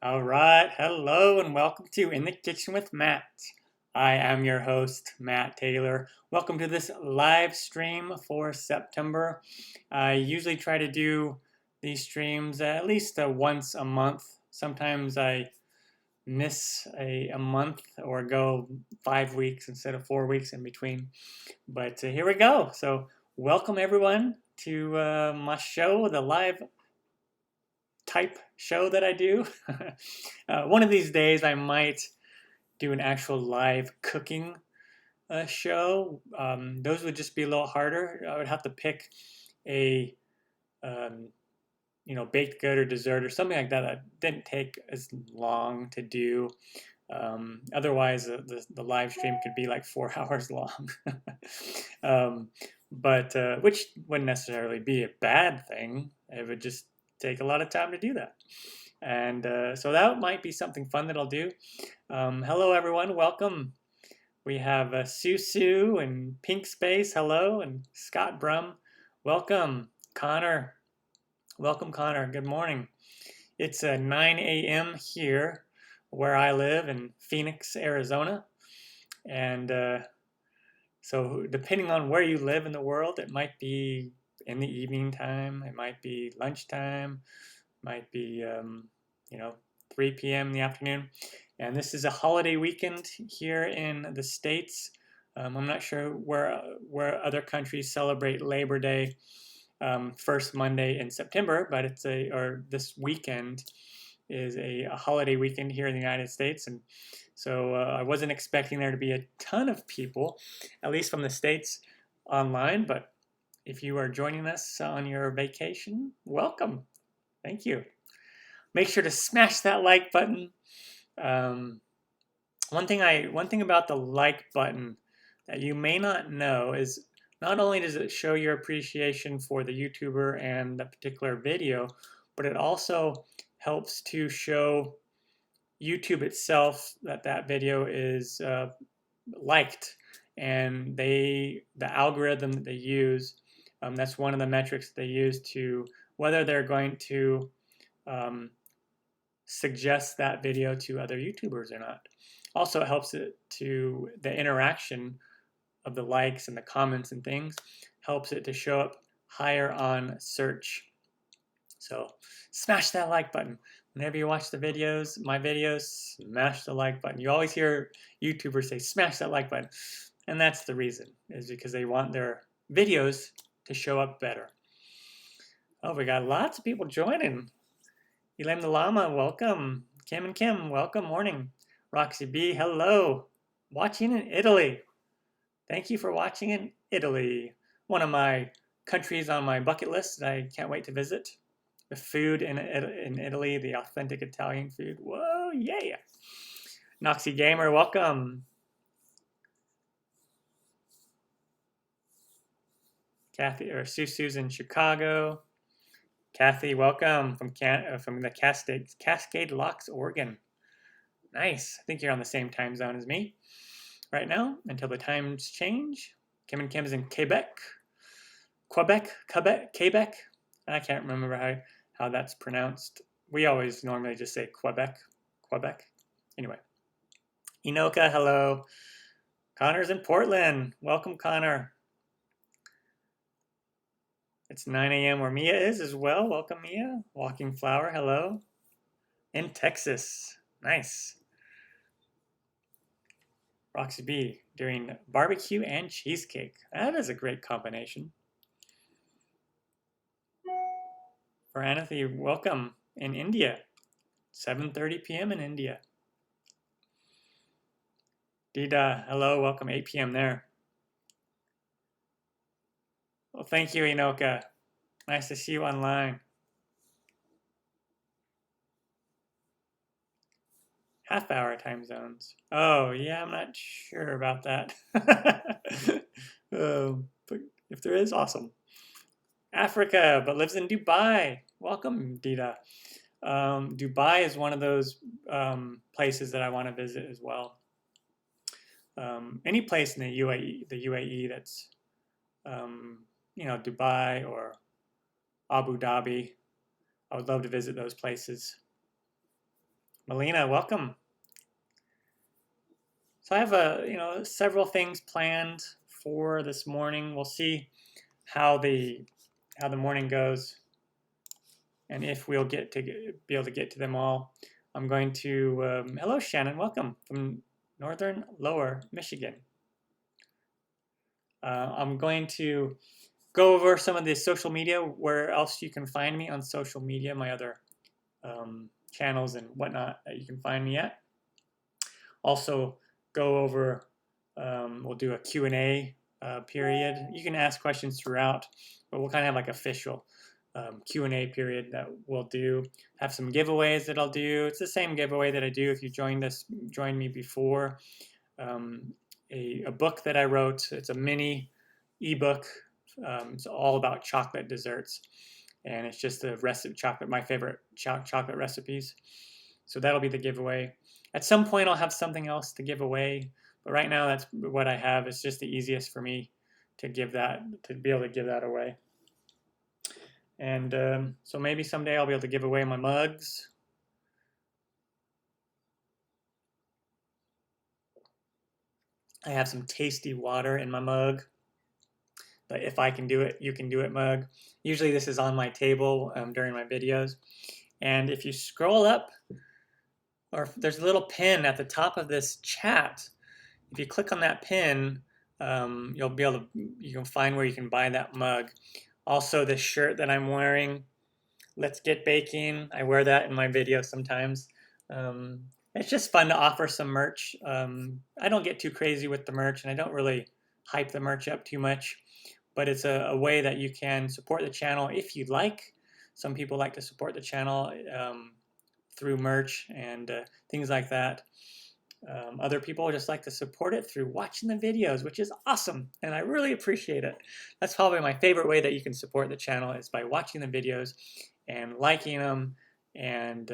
All right, hello and welcome to In the Kitchen with Matt. I am your host, Matt Taylor. Welcome to this live stream for September. I usually try to do these streams at least once a month. Sometimes I miss a month or go 5 weeks instead of 4 weeks in between. But here we go. So, welcome everyone to my show, the live type show that I do. One of these days, I might do an actual live cooking show. Those would just be a little harder. I would have to pick a um, baked good or dessert or something like that that didn't take as long to do. Otherwise, the live stream could be like 4 hours long. um, but which wouldn't necessarily be a bad thing. It would just take a lot of time to do that. And so that might be something fun that I'll do. Hello, everyone. Welcome. We have Sue and Pink Space. Hello. And Scott Brum. Welcome. Connor. Welcome, Connor. Good morning. It's 9 a.m. here where I live in Phoenix, Arizona. And so depending on where you live in the world, it might be in the evening time. It might be lunchtime. Might be, 3 p.m. in the afternoon. And this is a holiday weekend here in the States. I'm not sure where other countries celebrate Labor Day first Monday in September, but this weekend is a holiday weekend here in the United States. And so I wasn't expecting there to be a ton of people, at least from the States, online. But if you are joining us on your vacation, welcome. Thank you. Make sure to smash that like button. One thing about the like button that you may not know is not only does it show your appreciation for the YouTuber and the particular video, but it also helps to show YouTube itself that video is liked, and the algorithm that they use, that's one of the metrics they use to whether they're going to um, suggest that video to other YouTubers or not. Also, it helps it to the interaction of the likes and the comments and things, helps it to show up higher on search. So smash that like button. Whenever you watch my videos, smash the like button. You always hear YouTubers say, smash that like button. And that's the reason, is because they want their videos to show up better. Oh, we got lots of people joining. Elaine the Llama, welcome. Kim and Kim, welcome. Morning. Roxy B, hello. Watching in Italy. Thank you for watching in Italy. One of my countries on my bucket list that I can't wait to visit. The food in Italy, the authentic Italian food. Whoa, yeah. Noxy Gamer, welcome. Kathy or Susu's in Chicago. Kathy, welcome from the Cascade Locks, Oregon. Nice. I think you're on the same time zone as me right now until the times change. Kim and Kim is in Quebec. Quebec. I can't remember how that's pronounced. We always normally just say Quebec. Anyway. Inoka, hello. Connor's in Portland. Welcome, Connor. It's 9 a.m. where Mia is as well. Welcome, Mia. Walking Flower, hello. In Texas. Nice. Roxy B doing barbecue and cheesecake. That is a great combination. For Anathy, welcome in India. 7:30 p.m. in India. Dida, hello, welcome 8 p.m. there. Well, thank you, Inoka. Nice to see you online. Half-hour time zones. Oh, yeah, I'm not sure about that. But if there is, awesome. Africa, but lives in Dubai. Welcome, Dida. Dubai is one of those places that I want to visit as well. Any place in the UAE that's, Dubai or Abu Dhabi. I would love to visit those places. Melina, welcome. So I have several things planned for this morning. We'll see how the morning goes, and if we'll be able to get to them all. I'm going to hello Shannon, welcome from northern Lower Michigan. I'm going to go over some of the social media, where else you can find me on social media, my other channels and whatnot that you can find me at. Also go over, we'll do a Q&A period. You can ask questions throughout, but we'll kind of have like official Q&A period that we'll do. Have some giveaways that I'll do. It's the same giveaway that I do if you joined me before. A book that I wrote. It's a mini ebook. It's all about chocolate desserts, and it's just a recipe chocolate, my favorite chocolate recipes. So that'll be the giveaway. At some point, I'll have something else to give away, but right now that's what I have. It's just the easiest for me to be able to give that away. And so maybe someday I'll be able to give away my mugs. I have some tasty water in my mug. But if I can do it, you can do it mug. Usually this is on my table during my videos. And if you scroll up, or there's a little pin at the top of this chat. If you click on that pin, you can find where you can buy that mug. Also, this shirt that I'm wearing, Let's Get Baking. I wear that in my videos sometimes. It's just fun to offer some merch. I don't get too crazy with the merch, and I don't really hype the merch up too much, but it's a way that you can support the channel if you'd like. Some people like to support the channel through merch and things like that. Other people just like to support it through watching the videos, which is awesome, and I really appreciate it. That's probably my favorite way that you can support the channel, is by watching the videos and liking them and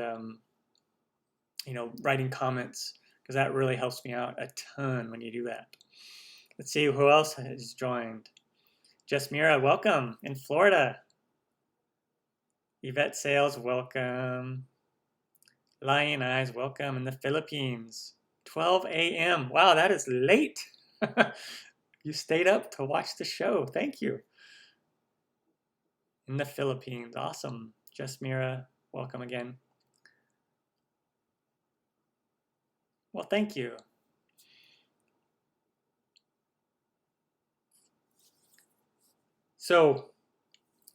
writing comments, because that really helps me out a ton when you do that. Let's see who else has joined. Jess Mira, welcome in Florida. Yvette Sales, welcome. Lion Eyes, welcome in the Philippines. 12 a.m. Wow, that is late. You stayed up to watch the show. Thank you. In the Philippines, awesome. Jess Mira, welcome again. Well, thank you. So,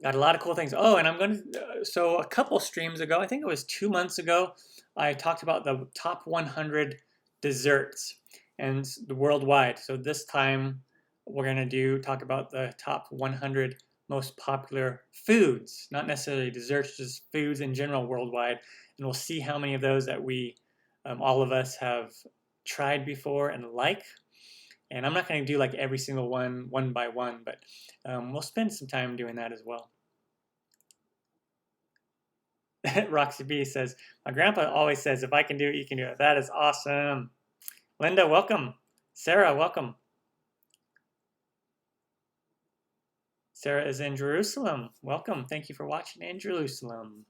got a lot of cool things. Oh, and I'm going to, so a couple streams ago, I think it was 2 months ago, I talked about the top 100 desserts and the worldwide. So this time we're going to talk about the top 100 most popular foods, not necessarily desserts, just foods in general worldwide. And we'll see how many of those that we, all of us, have tried before and like. And I'm not going to do like every single one by one, but we'll spend some time doing that as well. Roxy B says, my grandpa always says, if I can do it, you can do it. That is awesome. Linda, welcome. Sarah, welcome. Sarah is in Jerusalem. Welcome. Thank you for watching in Jerusalem.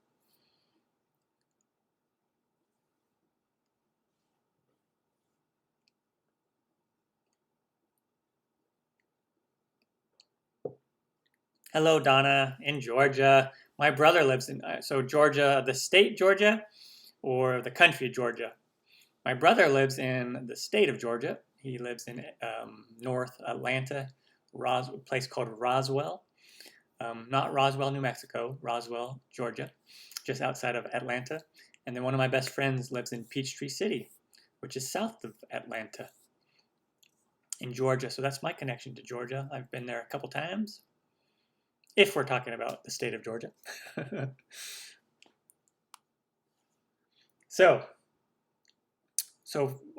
Hello, Donna, in Georgia. My brother lives in, Georgia, the state Georgia, or the country Georgia. My brother lives in the state of Georgia. He lives in North Atlanta, a place called Roswell. Not Roswell, New Mexico, Roswell, Georgia, just outside of Atlanta. And then one of my best friends lives in Peachtree City, which is south of Atlanta in Georgia. So that's my connection to Georgia. I've been there a couple times, if we're talking about the state of Georgia. So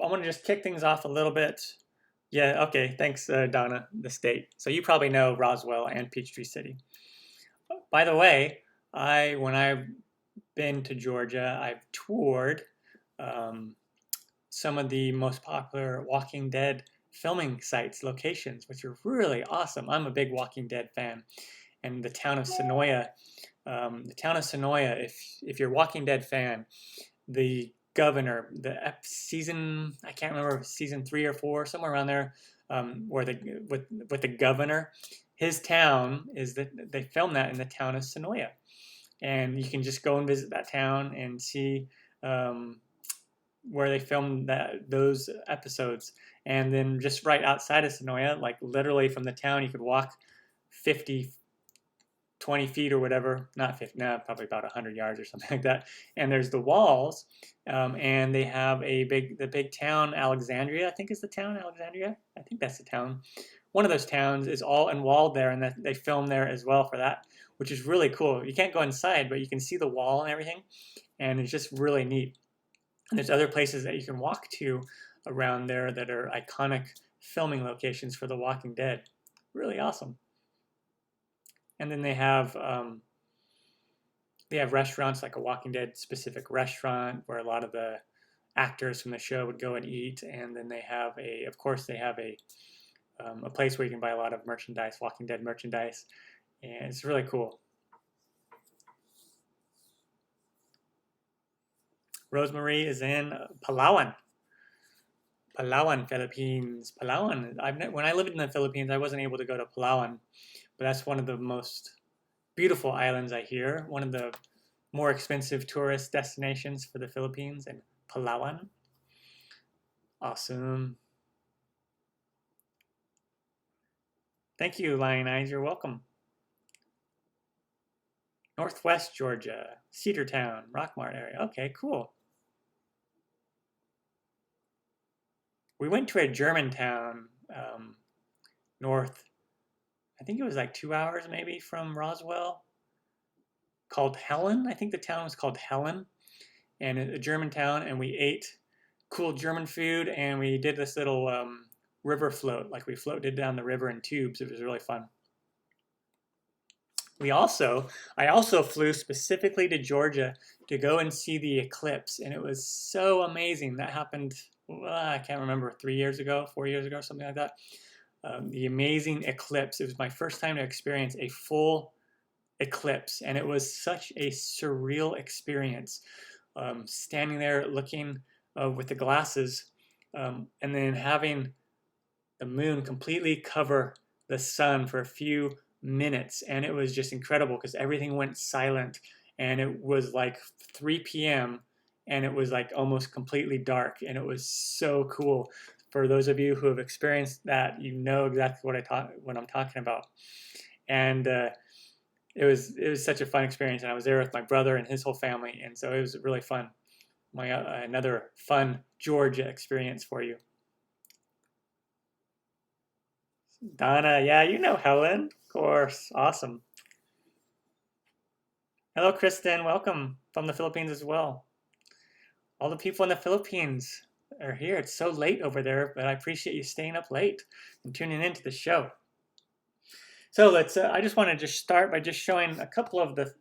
I want to just kick things off a little bit. Yeah, okay, thanks, Donna, the state. So you probably know Roswell and Peachtree City. By the way, when I've been to Georgia, I've toured some of the most popular Walking Dead filming sites, locations, which are really awesome. I'm a big Walking Dead fan. And the town of Sonoya, if you're a Walking Dead fan, the governor, season, I can't remember, season 3 or 4, somewhere around there, where with the governor, his town is that they filmed that in the town of Sonoya, and you can just go and visit that town and see where they filmed those episodes. And then just right outside of Sonoya, like literally from the town, you could walk 50, 20 feet or whatever, not 50, no, probably about 100 yards or something like that. And there's the walls, and they have the big town, Alexandria, I think is the town, Alexandria? I think that's the town. One of those towns is all unwalled there, and they film there as well for that, which is really cool. You can't go inside, but you can see the wall and everything, and it's just really neat. And there's other places that you can walk to around there that are iconic filming locations for The Walking Dead. Really awesome. And then they have restaurants, like a Walking Dead specific restaurant where a lot of the actors from the show would go and eat. And then they have of course, they have a place where you can buy a lot of merchandise, Walking Dead merchandise, and it's really cool. Rosemary is in Palawan, Philippines. Palawan. When I lived in the Philippines, I wasn't able to go to Palawan, but that's one of the most beautiful islands, I hear. One of the more expensive tourist destinations for the Philippines, and Palawan. Awesome. Thank you, Lion Eyes. You're welcome. Northwest Georgia, Cedartown, Rockmart area. Okay, cool. We went to a German town north, I think it was like 2 hours maybe from Roswell, called Helen. I think the town was called Helen, and a German town, and we ate cool German food, and we did this little river float, like we floated down the river in tubes. It was really fun. I also flew specifically to Georgia to go and see the eclipse, and it was so amazing. That happened, I can't remember, 3 years ago, 4 years ago, something like that. The amazing eclipse. It was my first time to experience a full eclipse, and it was such a surreal experience. Standing there looking with the glasses, and then having the moon completely cover the sun for a few minutes, and it was just incredible because everything went silent, and it was like 3 p.m. and it was like almost completely dark, and it was so cool. For those of you who have experienced that, you know exactly what I'm talking about. And it was such a fun experience, and I was there with my brother and his whole family, and so it was really fun. Another fun Georgia experience for you. Donna, yeah, you know Helen, of course. Awesome. Hello, Kristen. Welcome from the Philippines as well. All the people in the Philippines are here. It's so late over there, but I appreciate you staying up late and tuning into the show. So I just want to just start by just showing a couple of the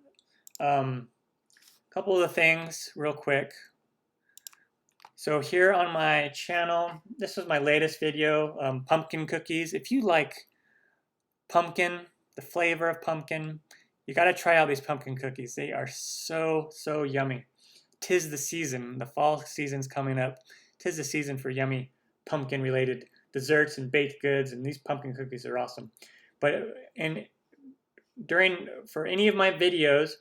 things real quick. So here on my channel, this was my latest video, pumpkin cookies. If you like pumpkin, the flavor of pumpkin, you got to try out these pumpkin cookies. They are so, so yummy. 'Tis the season. The fall season's coming up. 'Tis the season for yummy pumpkin-related desserts and baked goods, and these pumpkin cookies are awesome. But for any of my videos,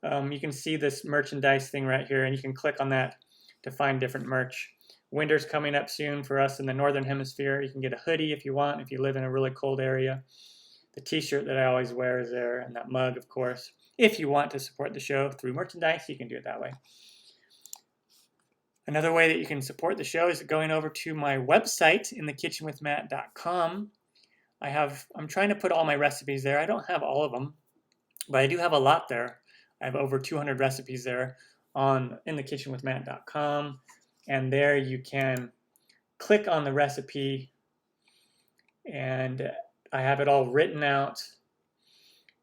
you can see this merchandise thing right here, and you can click on that to find different merch. Winter's coming up soon for us in the Northern Hemisphere. You can get a hoodie if you want, if you live in a really cold area. The t-shirt that I always wear is there, and that mug, of course. If you want to support the show through merchandise, you can do it that way. Another way that you can support the show is going over to my website, inthekitchenwithmatt.com. I'm trying to put all my recipes there. I don't have all of them, but I do have a lot there. I have over 200 recipes there on inthekitchenwithmatt.com, and there you can click on the recipe, and I have it all written out,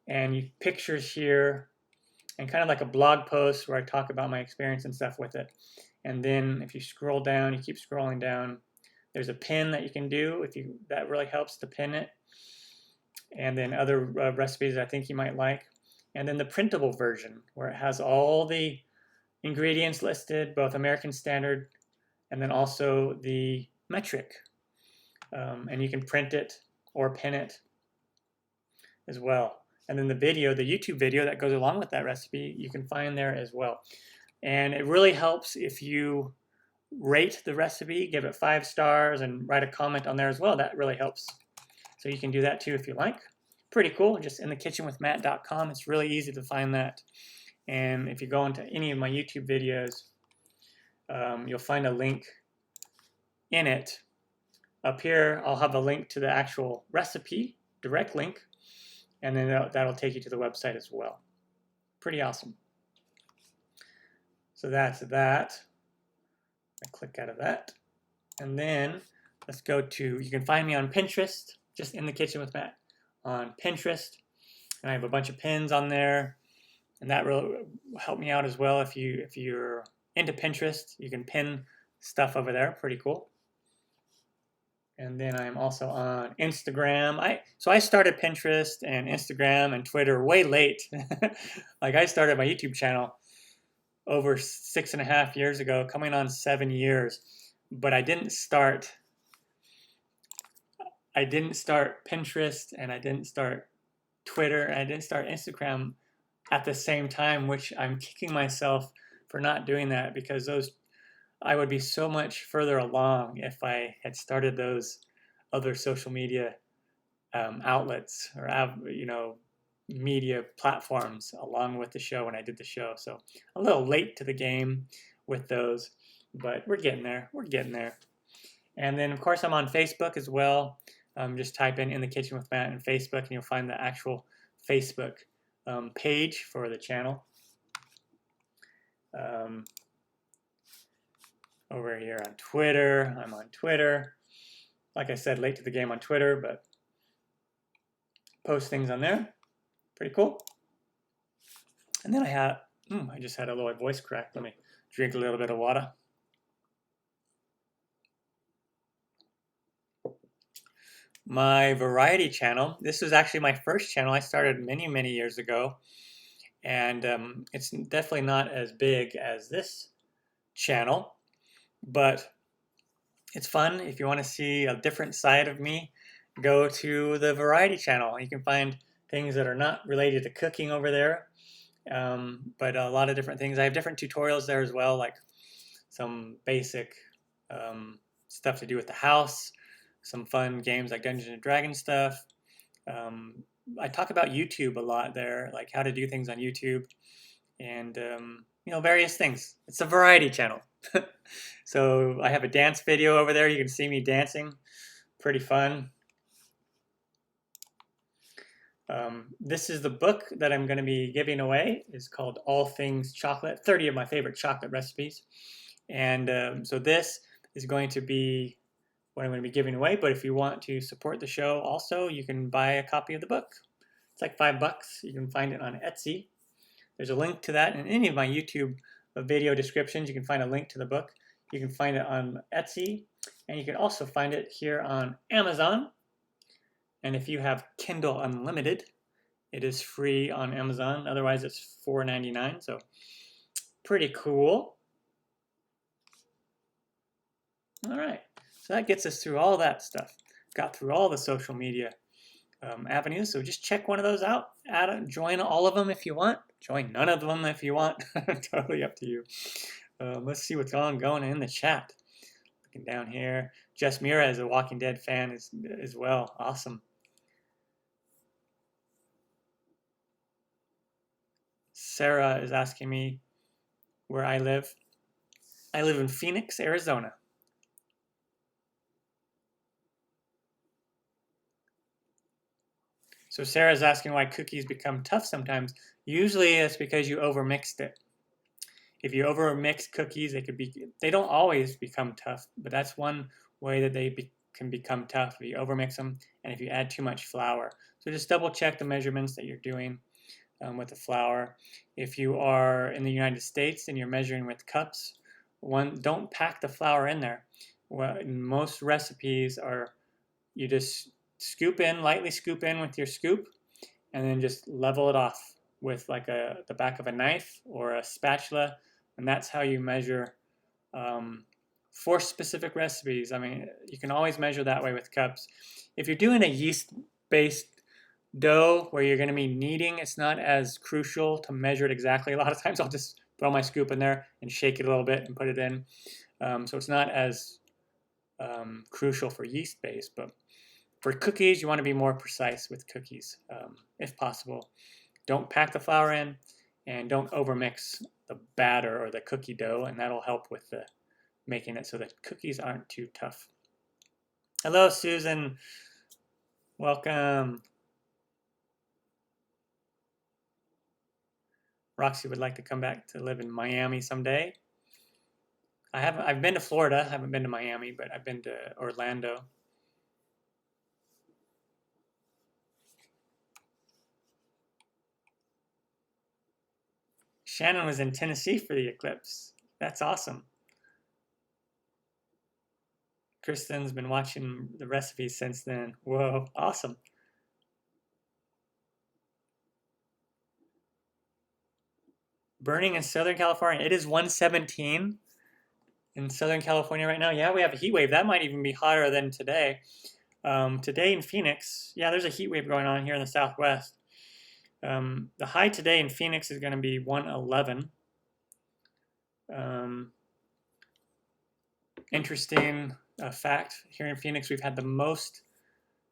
and pictures here, and kind of like a blog post where I talk about my experience and stuff with it. And then if you scroll down, you keep scrolling down, there's a pin that you can do that really helps to pin it. And then other recipes I think you might like. And then the printable version where it has all the ingredients listed, both American Standard and then also the metric. And you can print it or pin it as well. And then the video, the YouTube video that goes along with that recipe, you can find there as well. And it really helps if you rate the recipe, give it 5 stars, and write a comment on there as well. That really helps. So you can do that too if you like. Pretty cool. Just inthekitchenwithmatt.com. It's really easy to find that. And if you go into any of my YouTube videos, you'll find a link in it. Up here, I'll have a link to the actual recipe, direct link, and then that'll take you to the website as well. Pretty awesome. So that's that. I click out of that. And then let's go to, you can find me on Pinterest, just In the Kitchen with Matt on Pinterest. And I have a bunch of pins on there. And that will help me out as well. If you're into Pinterest, you can pin stuff over there. Pretty cool. And then I'm also on Instagram. So I started Pinterest and Instagram and Twitter way late. Like I started my YouTube channel over 6.5 years ago, coming on 7 years. But I didn't start Pinterest, and I didn't start Twitter, and I didn't start Instagram at the same time, which I'm kicking myself for not doing that, because I would be so much further along if I had started those other social media outlets or media platforms along with the show when I did the show. So a little late to the game with those, but we're getting there. We're getting there. And then of course I'm on Facebook as well. Just type in the Kitchen with Matt in Facebook, and you'll find the actual Facebook page for the channel. Over here on Twitter, I'm on Twitter. Like I said, late to the game on Twitter, but post things on there. Pretty cool. And then I just had a little voice crack. Let me drink a little bit of water. My variety channel. This was actually my first channel. I started many, many years ago. And it's definitely not as big as this channel, but it's fun. If you want to see a different side of me, go to the variety channel. You can find things that are not related to cooking over there, but a lot of different things. I have different tutorials there as well, like some basic stuff to do with the house, some fun games like Dungeons and Dragons stuff. I talk about YouTube a lot there, like how to do things on YouTube, and various things. It's a variety channel. So I have a dance video over there. You can see me dancing. Pretty fun. This is the book that I'm going to be giving away. It's called All Things Chocolate, 30 of my favorite chocolate recipes. And so this is going to be what I'm going to be giving away. But if you want to support the show also, you can buy a copy of the book. It's like $5. You can find it on Etsy. There's a link to that in any of my YouTube video descriptions. You can find a link to the book. You can find it on Etsy, and you can also find it here on Amazon. And if you have Kindle Unlimited, it is free on Amazon. Otherwise, it's $4.99. So pretty cool. All right. So that gets us through all that stuff. Got through all the social media avenues. So just check one of those out. Join all of them if you want. Join none of them if you want. Totally up to you. Let's see what's going in the chat. Looking down here. Jess Mira is a Walking Dead fan as well. Awesome. Sarah is asking me where I live. I live in Phoenix, Arizona. So Sarah's asking why cookies become tough sometimes. Usually it's because you overmixed it. If you overmix cookies, they don't always become tough, but that's one way that they can become tough if you overmix them and if you add too much flour. So just double check the measurements that you're doing with the flour. If you are in the United States and you're measuring with cups, don't pack the flour in there. Well, in most recipes you just lightly scoop in with your scoop, and then just level it off with like the back of a knife or a spatula. And that's how you measure for specific recipes. I mean, you can always measure that way with cups. If you're doing a yeast-based dough where you're going to be kneading, it's not as crucial to measure it exactly. A lot of times I'll just throw my scoop in there and shake it a little bit and put it in. So it's not as crucial for yeast-based, but for cookies, you want to be more precise with cookies, if possible. Don't pack the flour in, and don't overmix the batter or the cookie dough, and that'll help with the making it so that cookies aren't too tough. Hello, Susan. Welcome. Roxy would like to come back to live in Miami someday. I've been to Florida. I haven't been to Miami, but I've been to Orlando. Shannon was in Tennessee for the eclipse. That's awesome. Kristen's been watching the recipes since then. Whoa, awesome. Burning in Southern California. It is 117 in Southern California right now. Yeah, we have a heat wave. That might even be hotter than today. Today in Phoenix, yeah, there's a heat wave going on here in the Southwest. The high today in Phoenix is going to be 111. Interesting fact, here in Phoenix, we've had the most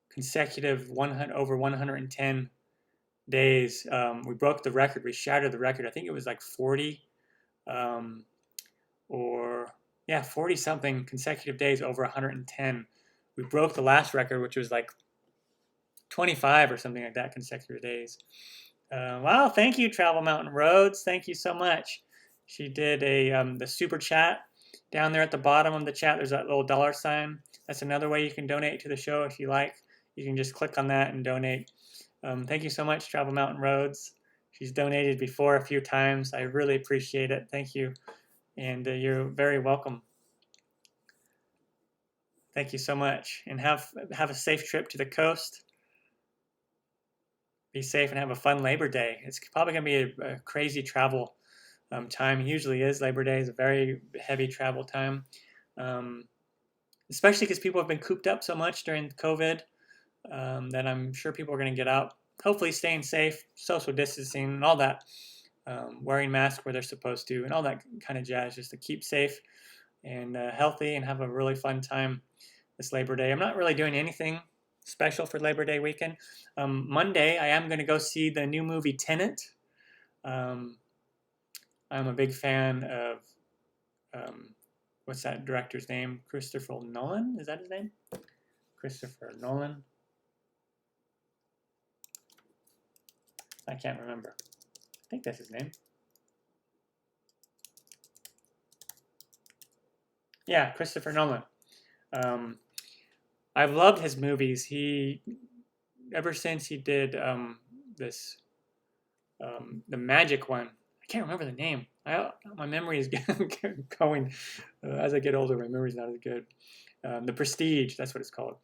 consecutive over 110 days. We broke the record. We shattered the record. I think it was like 40 40 something consecutive days over 110. We broke the last record, which was like 25 or something like that consecutive days. Wow, thank you, Travel Mountain Roads. Thank you so much. She did the super chat. Down there at the bottom of the chat, there's that little $sign. That's another way you can donate to the show if you like. You can just click on that and donate. Thank you so much, Travel Mountain Roads. She's donated before a few times. I really appreciate it. Thank you. And you're very welcome. Thank you so much. And have a safe trip to the coast. Be safe and have a fun Labor Day. It's probably going to be a crazy travel time. It usually is. Labor Day is a very heavy travel time, especially because people have been cooped up so much during COVID that I'm sure people are going to get out. Hopefully staying safe, social distancing, and all that, wearing masks where they're supposed to, and all that kind of jazz, just to keep safe and healthy and have a really fun time this Labor Day. I'm not really doing anything special for Labor Day weekend. Monday, I am going to go see the new movie Tenet. I'm a big fan of, what's that director's name? Christopher Nolan? Is that his name? Christopher Nolan? I can't remember. I think that's his name. Yeah, Christopher Nolan. I've loved his movies. Ever since he did the Magic one, I can't remember the name. My memory is going as I get older. My memory's not as good. The Prestige, that's what it's called.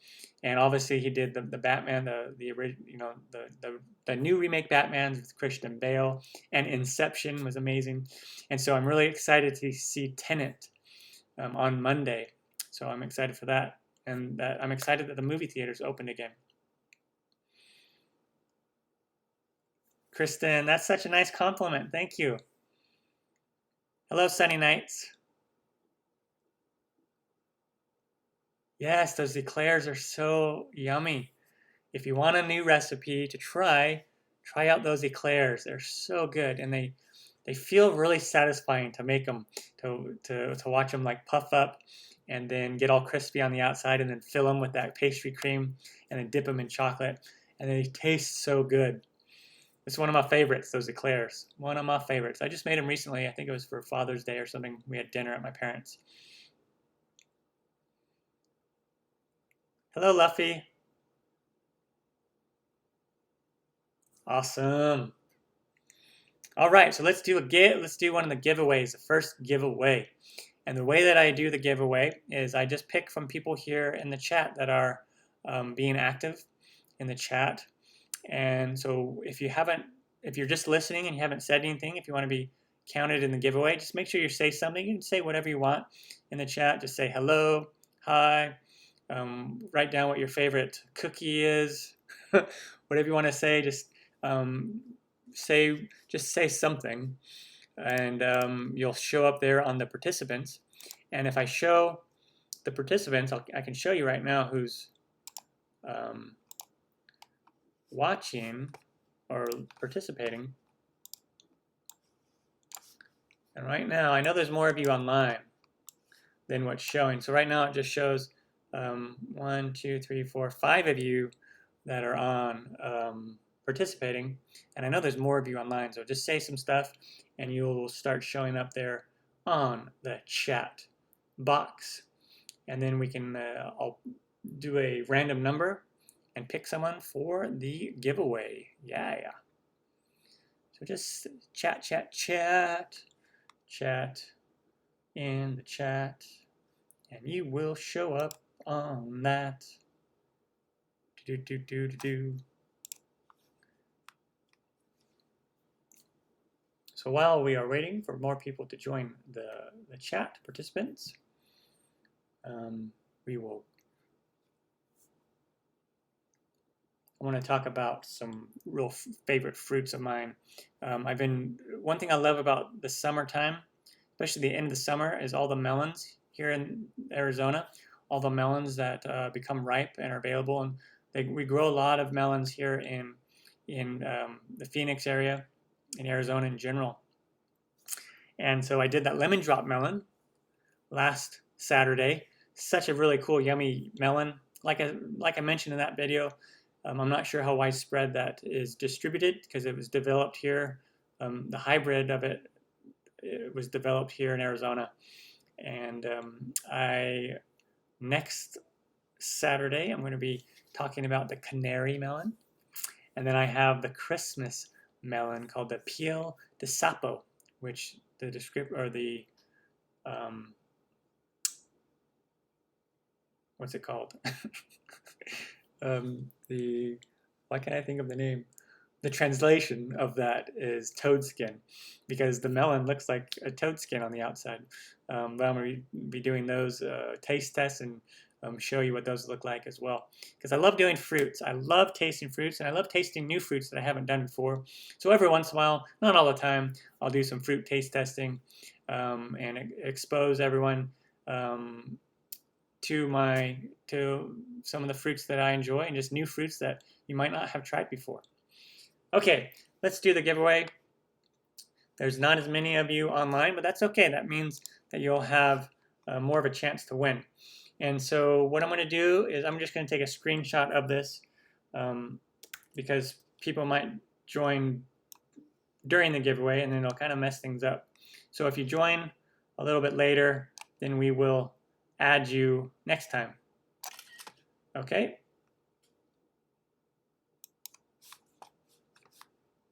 And obviously he did the Batman, the new remake Batman with Christian Bale, and Inception was amazing. And so I'm really excited to see Tenet on Monday. So I'm excited for that. And I'm excited that the movie theaters opened again. Kristen, that's such a nice compliment. Thank you. Hello, Sunny Nights. Yes, those eclairs are so yummy. If you want a new recipe to try out those eclairs. They're so good, and they feel really satisfying to make them, to watch them like puff up and then get all crispy on the outside, and then fill them with that pastry cream and then dip them in chocolate, and they taste so good. It's one of my favorites, those eclairs. One of my favorites. I just made them recently. I think it was for Father's Day or something. We had dinner at my parents'. Hello, Luffy. Awesome. All right, so let's do one of the giveaways, the first giveaway. And the way that I do the giveaway is I just pick from people here in the chat that are being active in the chat. And so if you're just listening and you haven't said anything, if you want to be counted in the giveaway, just make sure you say something. You can say whatever you want in the chat. Just say hello, hi, write down what your favorite cookie is, whatever you want to say. Just say something, and you'll show up there on the participants. And if I show the participants, I can show you right now who's watching or participating. And right now, I know there's more of you online than what's showing. So right now it just shows 1, 2, 3, 4, 5 of you that are on participating. And I know there's more of you online. So just say some stuff and you'll start showing up there on the chat box. And then we can, I'll do a random number and pick someone for the giveaway. Yeah. So just chat in the chat, and you will show up on that. So while we are waiting for more people to join the chat participants, I want to talk about some real favorite fruits of mine. One thing I love about the summertime, especially the end of the summer, is all the melons here in Arizona. All the melons that become ripe and are available, and we grow a lot of melons here in the Phoenix area, in Arizona in general. And so I did that lemon drop melon last Saturday. Such a really cool, yummy melon. Like I mentioned in that video, I'm not sure how widespread that is distributed because it was developed here. The hybrid of it was developed here in Arizona. And next Saturday, I'm going to be talking about the canary melon. And then I have the Christmas melon called the Piel de Sapo, which what's it called? Why can't I think of the name? The translation of that is toad skin, because the melon looks like a toad skin on the outside. But I'm going to be doing those taste tests and show you what those look like as well. Because I love doing fruits. I love tasting fruits, and I love tasting new fruits that I haven't done before. So every once in a while, not all the time, I'll do some fruit taste testing and expose everyone to some of the fruits that I enjoy, and just new fruits that you might not have tried before. Okay, let's do the giveaway. There's not as many of you online, but that's okay. That means that you'll have more of a chance to win. And so what I'm going to do is I'm just going to take a screenshot of this because people might join during the giveaway, and then it'll kind of mess things up. So if you join a little bit later, then we will add you next time. Okay?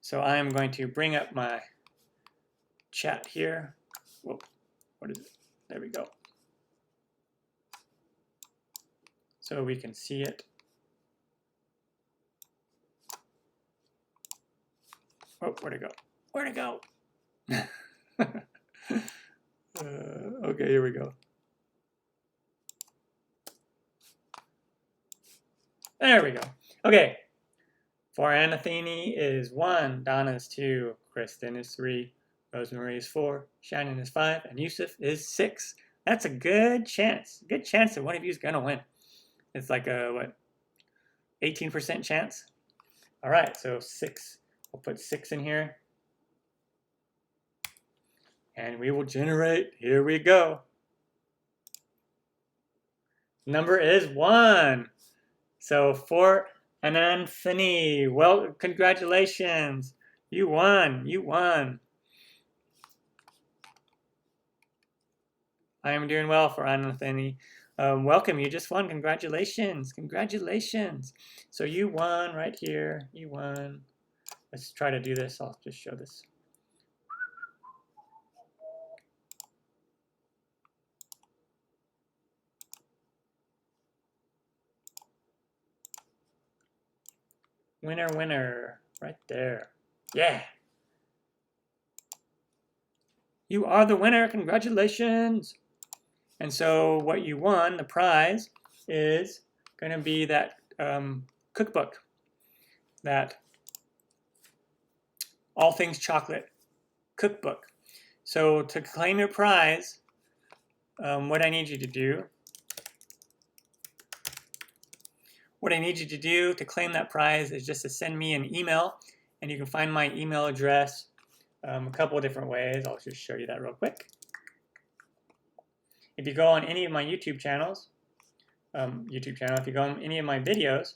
So I am going to bring up my chat here. Whoa, what is it? There we go. So we can see it. Oh, where'd it go? Where'd it go? Okay, here we go. There we go. Okay. For Anathene is 1, Donna is 2, Kristen is 3, Rosemary is 4, Shannon is 5, and Yusuf is 6. That's a good chance. Good chance that one of you is going to win. It's like a, what, 18% chance? All right, so 6. We'll put 6 in here. And we will generate. Here we go. Number is 1. So for Anthony, well, congratulations. You won. You won. I am doing well for Anthony. Welcome. You just won. Congratulations. Congratulations. So you won right here. You won. Let's try to do this. I'll just show this. Winner, winner. Right there. Yeah. You are the winner. Congratulations. And so what you won, the prize, is going to be that cookbook, that All Things Chocolate cookbook. So to claim your prize, what I need you to do to claim that prize is just to send me an email, and you can find my email address a couple of different ways. I'll just show you that real quick. If you go on any of my YouTube channels, if you go on any of my videos,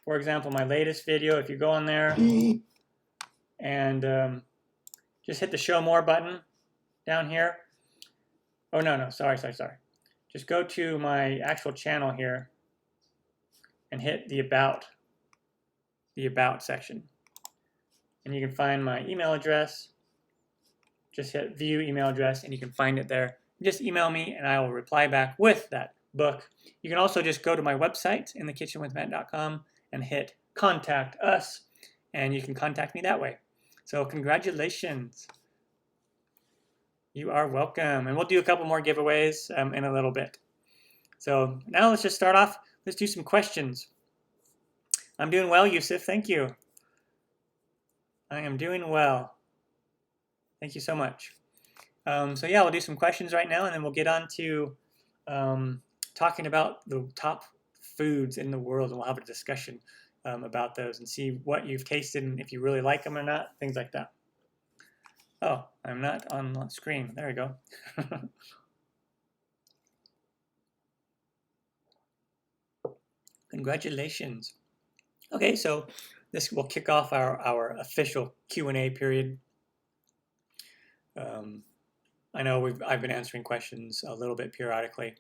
for example, my latest video, if you go on there and just hit the show more button down here. Oh, no, sorry. Just go to my actual channel here and hit the about section. And you can find my email address. Just hit view email address and you can find it there. Just email me and I will reply back with that book. You can also just go to my website, inthekitchenwithmatt.com, and hit contact us, and you can contact me that way. So congratulations. You are welcome. And we'll do a couple more giveaways in a little bit. So now let's just start off. Let's do some questions. I'm doing well, Yusuf. Thank you. I am doing well. Thank you so much. So yeah, we'll do some questions right now, and then we'll get on to talking about the top foods in the world, and we'll have a discussion about those and see what you've tasted and if you really like them or not, things like that. Oh, I'm not on screen. There we go. Congratulations. Okay, so this will kick off our official Q&A period. I know I've been answering questions a little bit periodically,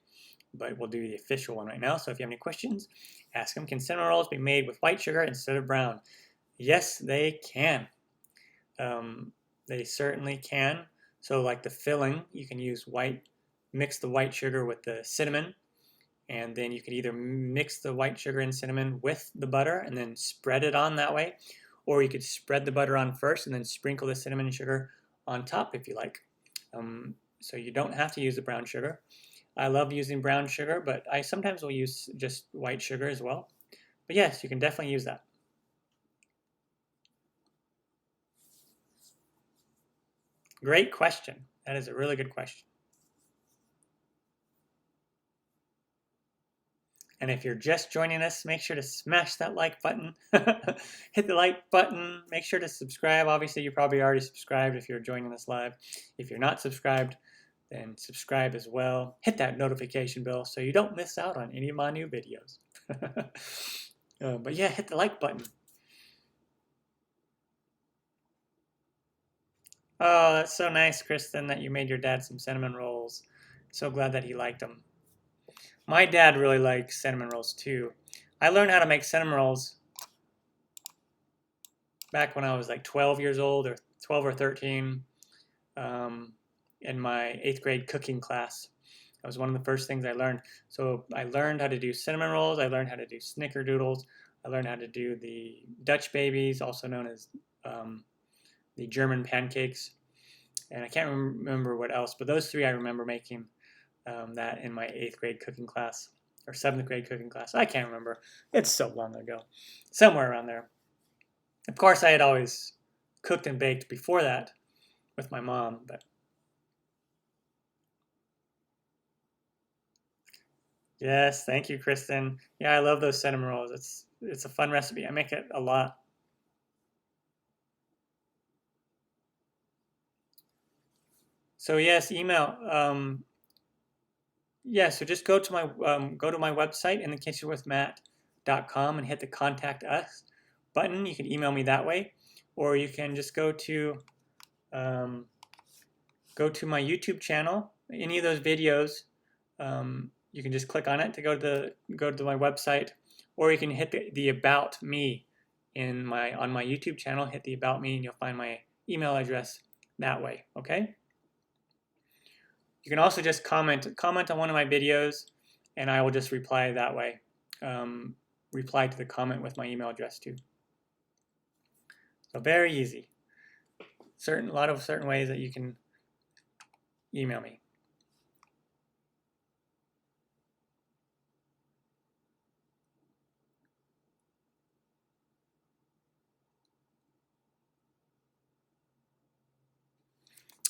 but we'll do the official one right now. So if you have any questions, ask them. Can cinnamon rolls be made with white sugar instead of brown? Yes, they can. They certainly can. So like the filling, you can use mix the white sugar with the cinnamon, and then you could either mix the white sugar and cinnamon with the butter and then spread it on that way, or you could spread the butter on first and then sprinkle the cinnamon and sugar on top if you like. So you don't have to use the brown sugar. I love using brown sugar, but I sometimes will use just white sugar as well. But yes, you can definitely use that. Great question. That is a really good question. And if you're just joining us, make sure to smash that like button. Hit the like button. Make sure to subscribe. Obviously, you're probably already subscribed if you're joining us live. If you're not subscribed, then subscribe as well. Hit that notification bell so you don't miss out on any of my new videos. But yeah, hit the like button. Oh, that's so nice, Kristen, that you made your dad some cinnamon rolls. So glad that he liked them. My dad really likes cinnamon rolls too. I learned how to make cinnamon rolls back when I was like 12 years old, or 12 or 13, in my 8th grade cooking class. That was one of the first things I learned. So I learned how to do cinnamon rolls. I learned how to do snickerdoodles. I learned how to do the Dutch babies, also known as the German pancakes. And I can't remember what else, but those three I remember making that in my 8th grade cooking class, or 7th grade cooking class. I can't remember. It's so long ago. Somewhere around there. Of course, I had always cooked and baked before that with my mom, but yes, thank you, Kristen. Yeah, I love those cinnamon rolls. It's a fun recipe. I make it a lot. So yes, email. Yeah, so just go to my website, inthekitchenwithmatt.com, and hit the contact us button. You can email me that way, or you can just go to my YouTube channel. Any of those videos, you can just click on it to go to my website, or you can hit the About Me on my YouTube channel. Hit the About Me, and you'll find my email address that way. Okay. You can also just comment on one of my videos, and I will just reply that way. reply to the comment with my email address too. So very easy. A lot of certain ways that you can email me.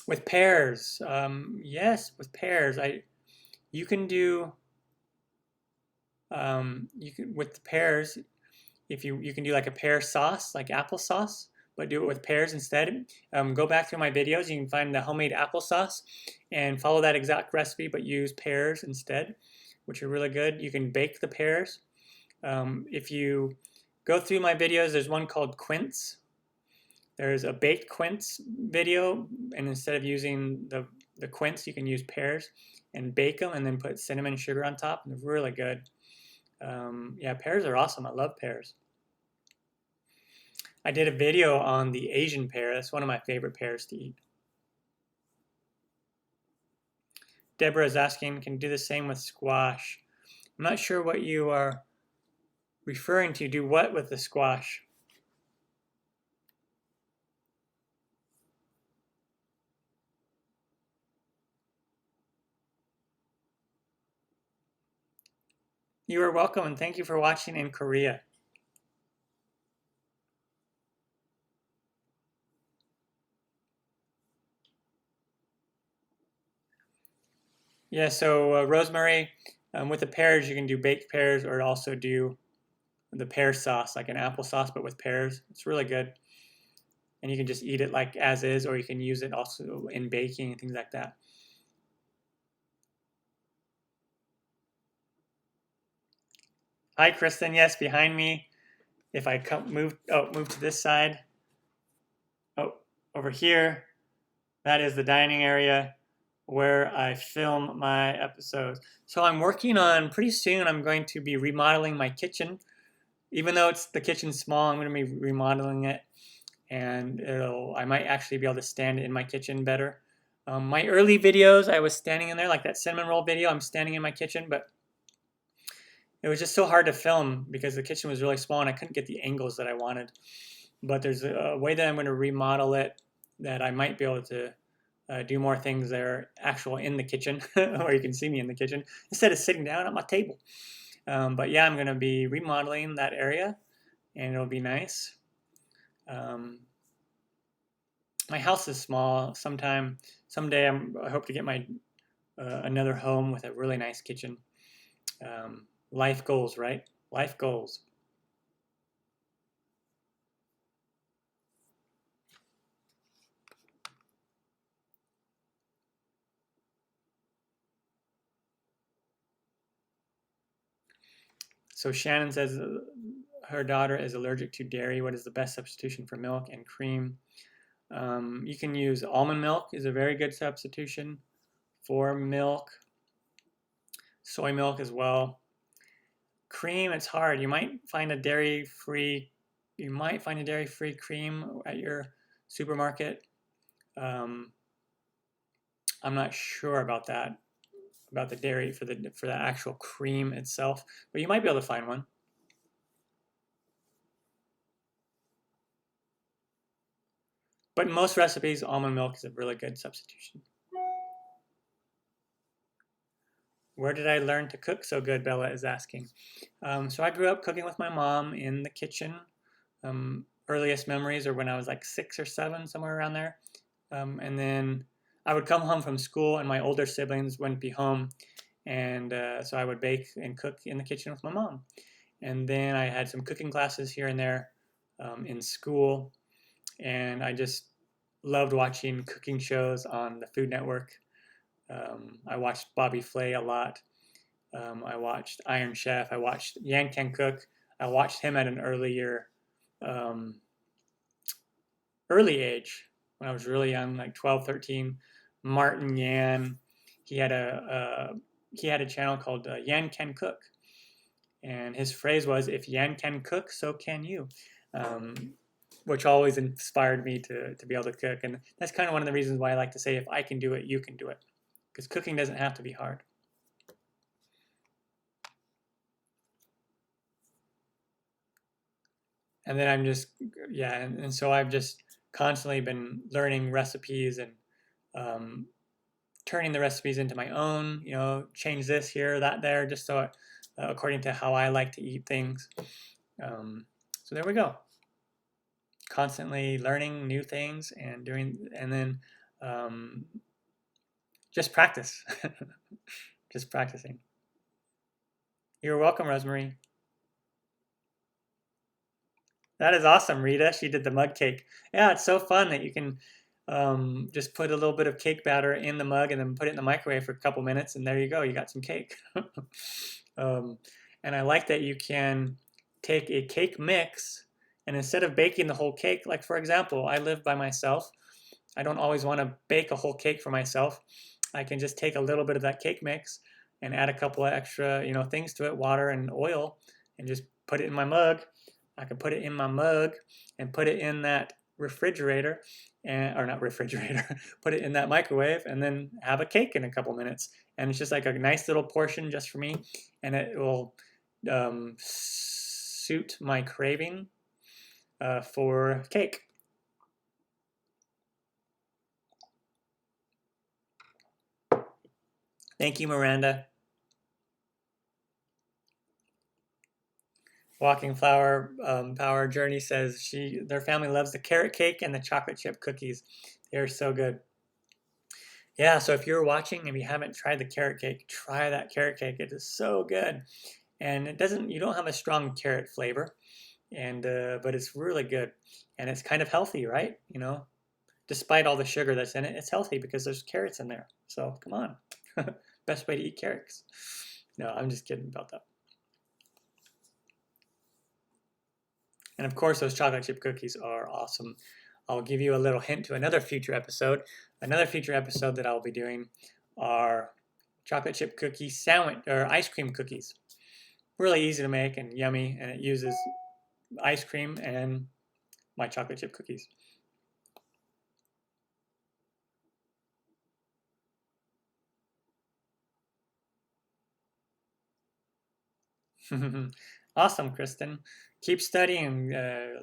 With pairs, yes, with pairs, you can do with pairs. If you can do like a pear sauce, like applesauce, but do it with pears instead. Go back through my videos. You can find the homemade applesauce and follow that exact recipe, but use pears instead, which are really good. You can bake the pears. If you go through my videos, there's one called quince. There's a baked quince video, and instead of using the quince, you can use pears and bake them and then put cinnamon sugar on top. And they're really good. Yeah, pears are awesome. I love pears. I did a video on the Asian pear. That's one of my favorite pears to eat. Deborah is asking, can you do the same with squash? I'm not sure what you are referring to. Do what with the squash? You are welcome, and thank you for watching in Korea. Yeah, so rosemary, with the pears, you can do baked pears or also do the pear sauce, like an applesauce, but with pears. It's really good. And you can just eat it like as is, or you can use it also in baking and things like that. Hi, Kristen. Yes, behind me. If I move to this side. Oh, over here. That is the dining area where I film my episodes. So I'm working on, pretty soon I'm going to be remodeling my kitchen. Even though the kitchen's small, I'm going to be remodeling it, and I might actually be able to stand in my kitchen better. My early videos, I was standing in there, like that cinnamon roll video, I'm standing in my kitchen, but it was just so hard to film because the kitchen was really small and I couldn't get the angles that I wanted. But there's a way that I'm going to remodel it that I might be able to do more things that are actual in the kitchen, or you can see me in the kitchen, instead of sitting down at my table. But yeah, I'm going to be remodeling that area, and it'll be nice. My house is small. Someday, I hope to get my another home with a really nice kitchen. Life goals, right? Life goals. So Shannon says her daughter is allergic to dairy. What is the best substitution for milk and cream? You can use almond milk is a very good substitution for milk. Soy milk as well. Cream, it's hard. You might find a dairy-free cream at your supermarket. I'm not sure about that, about the dairy for the actual cream itself, but you might be able to find one. But in most recipes, almond milk is a really good substitution. Where did I learn to cook so good, Bella is asking. So I grew up cooking with my mom in the kitchen. Earliest memories are when I was like 6 or 7, somewhere around there. And then I would come home from school and my older siblings wouldn't be home. And so I would bake and cook in the kitchen with my mom. And then I had some cooking classes here and there in school. And I just loved watching cooking shows on the Food Network. I watched Bobby Flay a lot. I watched Iron Chef. I watched Yan Can Cook. I watched him at an early age when I was really young, like 12, 13. Martin Yan. He had a channel called Yan Can Cook, and his phrase was, "If Yan can cook, so can you," which always inspired me to be able to cook. And that's kind of one of the reasons why I like to say, if I can do it, you can do it, because cooking doesn't have to be hard. and then I'm just, yeah, and so I've just constantly been learning recipes and um, turning the recipes into my own, change this here, that there, just so according to how I like to eat things. So there we go. Constantly learning new things and doing, and then um, just practice. Just practicing. You're welcome, Rosemary. That is awesome, Rita. She did the mug cake. Yeah, it's so fun that you can just put a little bit of cake batter in the mug and then put it in the microwave for a couple minutes, and there you go. You got some cake. um, and I like that you can take a cake mix, and instead of baking the whole cake, like for example, I live by myself. I don't always want to bake a whole cake for myself. I can just take a little bit of that cake mix and add a couple of extra, things to it, water and oil, and just put it in my mug. I can put it in my mug and put it in that refrigerator, or not refrigerator, put it in that microwave, and then have a cake in a couple minutes. And it's just like a nice little portion just for me, and it will suit my craving for cake. Thank you, Miranda. Walking Flower Power Journey says their family loves the carrot cake and the chocolate chip cookies. They're so good. Yeah, so if you're watching and you haven't tried the carrot cake, try that carrot cake. It is so good, and you don't have a strong carrot flavor, and but it's really good, and it's kind of healthy, right? Despite all the sugar that's in it, it's healthy because there's carrots in there. So come on, best way to eat carrots. No, I'm just kidding about that. And of course, those chocolate chip cookies are awesome. I'll give you a little hint to another future episode. Another future episode that I'll be doing are chocolate chip cookie sandwich or ice cream cookies. Really easy to make and yummy, and it uses ice cream and my chocolate chip cookies. Awesome, Kristen. Keep studying,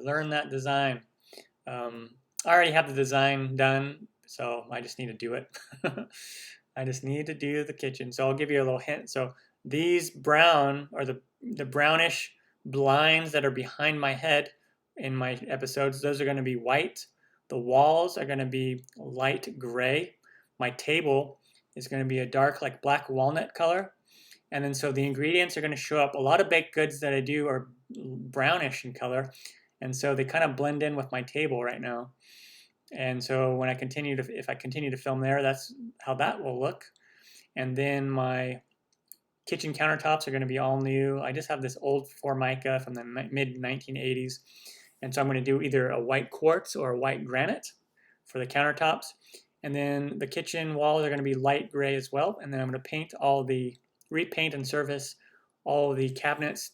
learn that design. I already have the design done, so I just need to do it. I just need to do the kitchen. So I'll give you a little hint. So these brown, or the brownish blinds that are behind my head in my episodes, those are going to be white. The walls are going to be light gray. My table is going to be a dark, like black walnut color. And then so the ingredients are going to show up. A lot of baked goods that I do are brownish in color. And so they kind of blend in with my table right now. And so when if I continue to film there, that's how that will look. And then my kitchen countertops are going to be all new. I just have this old Formica from the mid 1980s. And so I'm going to do either a white quartz or a white granite for the countertops. And then the kitchen walls are going to be light gray as well. And then I'm going to repaint and service all the cabinets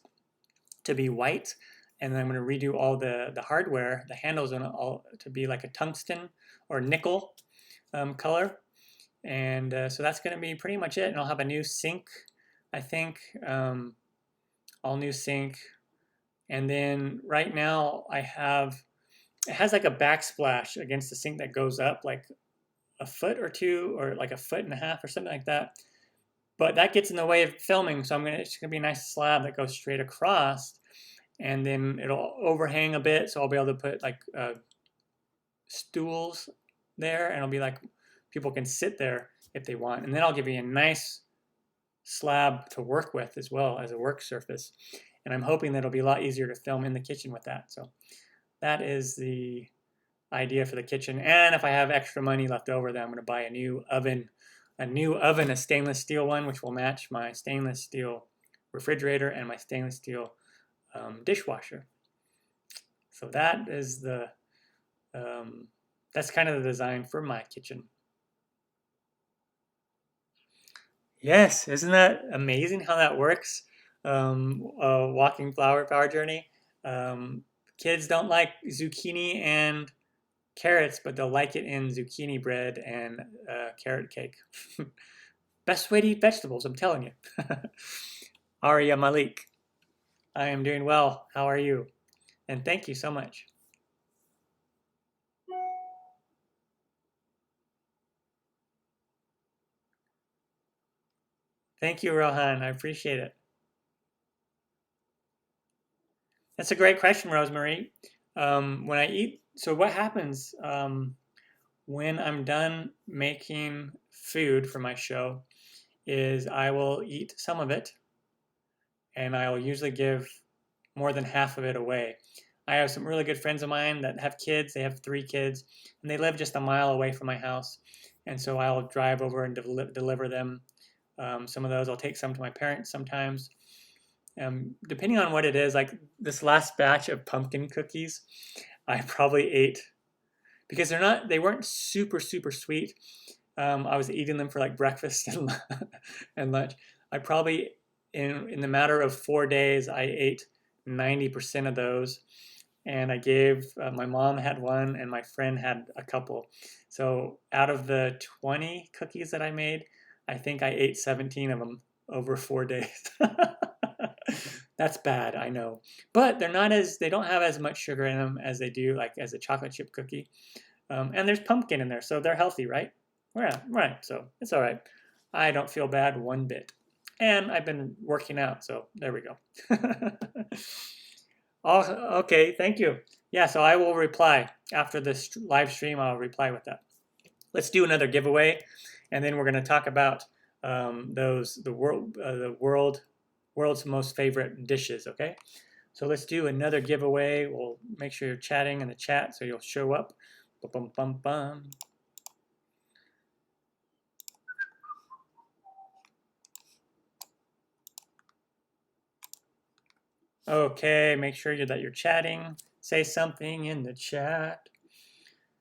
to be white. And then I'm going to redo all the hardware. The handles are all to be like a tungsten or nickel color. And so that's going to be pretty much it. And I'll have a new sink, I think, all new sink. And then right now it has like a backsplash against the sink that goes up like a foot or two, or like a foot and a half or something like that. But that gets in the way of filming, so it's going to be a nice slab that goes straight across, and then it'll overhang a bit, so I'll be able to put like stools there, and it'll be like people can sit there if they want. And then I'll give you a nice slab to work with as well as a work surface. And I'm hoping that it'll be a lot easier to film in the kitchen with that. So that is the idea for the kitchen. And if I have extra money left over, then I'm going to buy a new oven, a stainless steel one, which will match my stainless steel refrigerator and my stainless steel dishwasher. So that is that's kind of the design for my kitchen. Yes, isn't that amazing how that works? Walking Flower Power Journey. Kids don't like zucchini and carrots, but they'll like it in zucchini bread and carrot cake. Best way to eat vegetables, I'm telling you. Aria Malik, I am doing well. How are you? And thank you so much. Thank you, Rohan. I appreciate it. That's a great question, Rosemary. When I eat, so what happens when I'm done making food for my show is I will eat some of it, and I will usually give more than half of it away. I have some really good friends of mine that have kids. They have 3 kids, and they live just a mile away from my house. And so I'll drive over and deliver them some of those. I'll take some to my parents sometimes. Depending on what it is, like this last batch of pumpkin cookies, I probably ate, because they weren't super sweet. I was eating them for like breakfast and lunch. I probably, in the matter of 4 days, I ate 90% of those, and I gave, my mom had one and my friend had a couple. So out of the 20 cookies that I made, I think I ate 17 of them over 4 days. That's bad, I know. But they don't have as much sugar in them as they do like as a chocolate chip cookie. And there's pumpkin in there, so they're healthy, right? Yeah, right, so it's all right. I don't feel bad one bit. And I've been working out, so there we go. Oh, okay, thank you. Yeah, so I will reply after this live stream. I'll reply with that. Let's do another giveaway, and then we're going to talk about the world's most favorite dishes. Okay, so let's do another giveaway. We'll make sure you're chatting in the chat so you'll show up. Bum, bum, bum. Okay, make sure that you're chatting. Say something in the chat.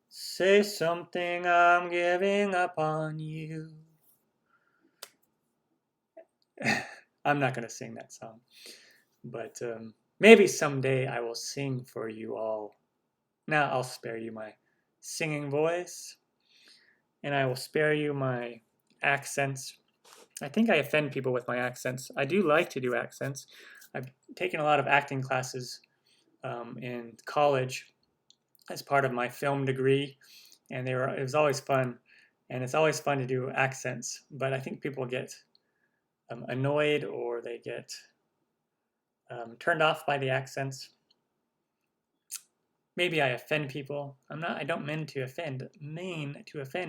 Say something, I'm giving up on you. I'm not going to sing that song, but maybe someday I will sing for you all. Now I'll spare you my singing voice, and I will spare you my accents. I think I offend people with my accents. I do like to do accents. I've taken a lot of acting classes in college as part of my film degree, and it was always fun, and it's always fun to do accents, but I think people get annoyed, or they get turned off by the accents. Maybe I offend people. I don't mean to offend.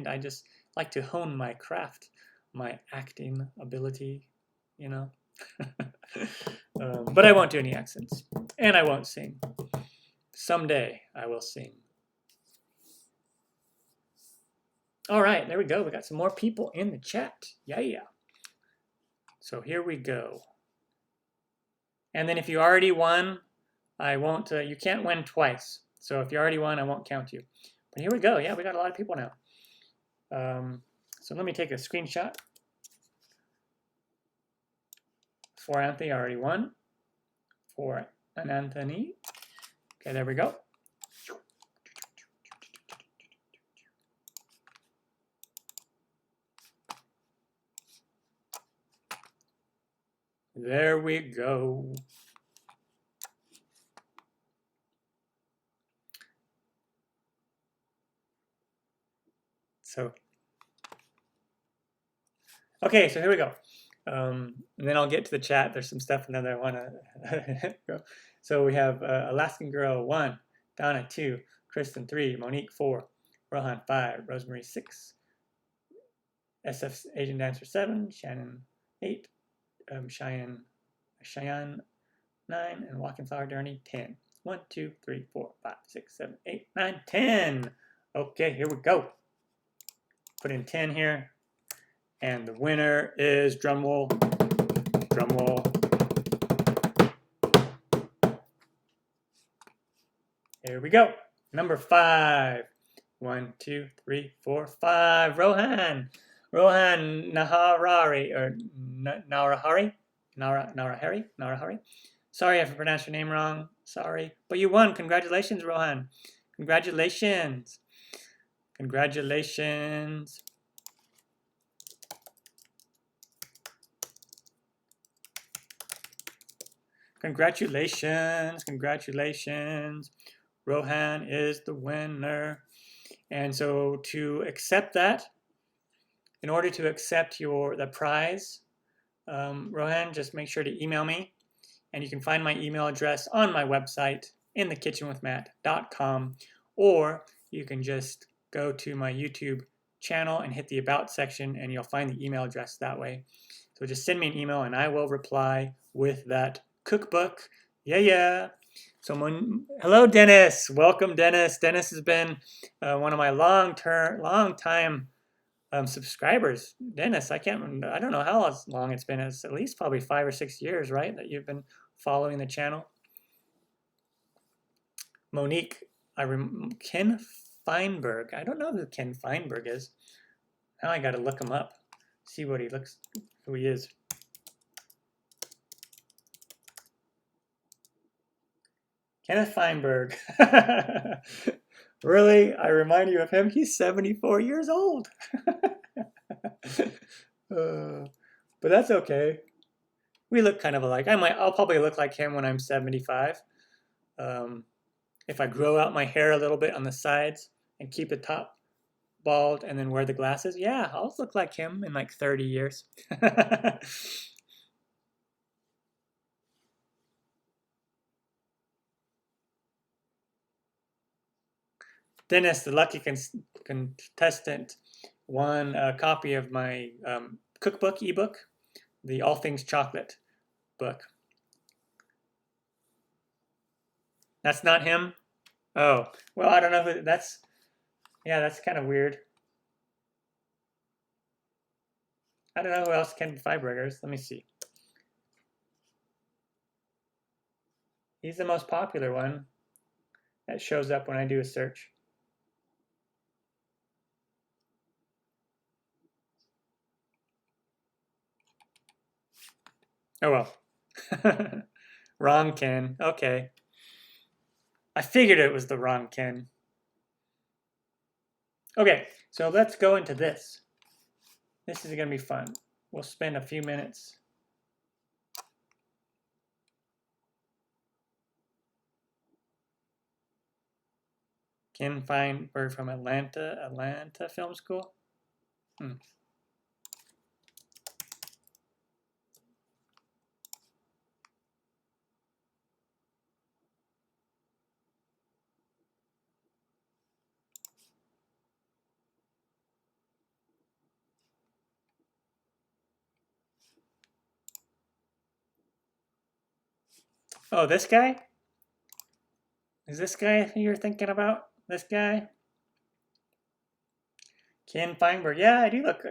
I just like to hone my craft, my acting ability, you know. But I won't do any accents, and I won't sing. Someday I will sing. All right, there we go. We got some more people in the chat. Yeah. So here we go. And then if you already won, I won't. You can't win twice. So if you already won, I won't count you. But here we go. Yeah, we got a lot of people now. So let me take a screenshot. For Anthony, I already won. For an Anthony. Okay, there we go. There we go. So, okay, so here we go. And then I'll get to the chat. There's some stuff that I want to go. So we have Alaskan Girl 1, Donna 2, Kristen 3, Monique 4, Rohan 5, Rosemary 6, SF Asian Dancer 7, Shannon 8, Cheyenne 9, and Walking Flower Journey 10. 1, 2, 3, 4, 5, 6, 7, 8, 9, 10. Okay, here we go. Put in 10 here. And the winner is, drumroll. Here we go. Number 5. 1, 2, 3, 4, 5. Rohan Naharari, or Narahari. Sorry if I pronounced your name wrong. Sorry. But you won. Congratulations, Rohan. Congratulations. Congratulations, congratulations. Rohan is the winner. And so to accept that, in order to accept the prize, Rohan, just make sure to email me. And you can find my email address on my website, inthekitchenwithmatt.com, or you can just go to my YouTube channel and hit the About section, and you'll find the email address that way. So just send me an email, and I will reply with that cookbook. Yeah. So hello, Dennis. Welcome, Dennis. Dennis has been one of my long-time subscribers. Dennis, I don't know how long it's been. It's at least probably 5 or 6 years, right, that you've been following the channel. Monique, Ken Feinberg. I don't know who Ken Feinberg is. Now I got to look him up, see who he is. Kenneth Feinberg. Really? I remind you of him? He's 74 years old. But that's okay. We look kind of alike. I'll probably look like him when I'm 75. If I grow out my hair a little bit on the sides and keep the top bald and then wear the glasses, yeah, I'll look like him in like 30 years. Dennis, the lucky contestant, won a copy of my cookbook ebook, the All Things Chocolate book. That's not him? Oh, well, I don't know who that's. Yeah, that's kind of weird. I don't know who else Ken Feinberg is. Let me see. He's the most popular one that shows up when I do a search. Oh well. Wrong Ken. Okay. I figured it was the wrong Ken. Okay, so let's go into this. This is going to be fun. We'll spend a few minutes. Ken Feinberg from Atlanta Film School. Oh, this guy? Is this guy who you're thinking about? This guy? Ken Feinberg. Yeah, I do look.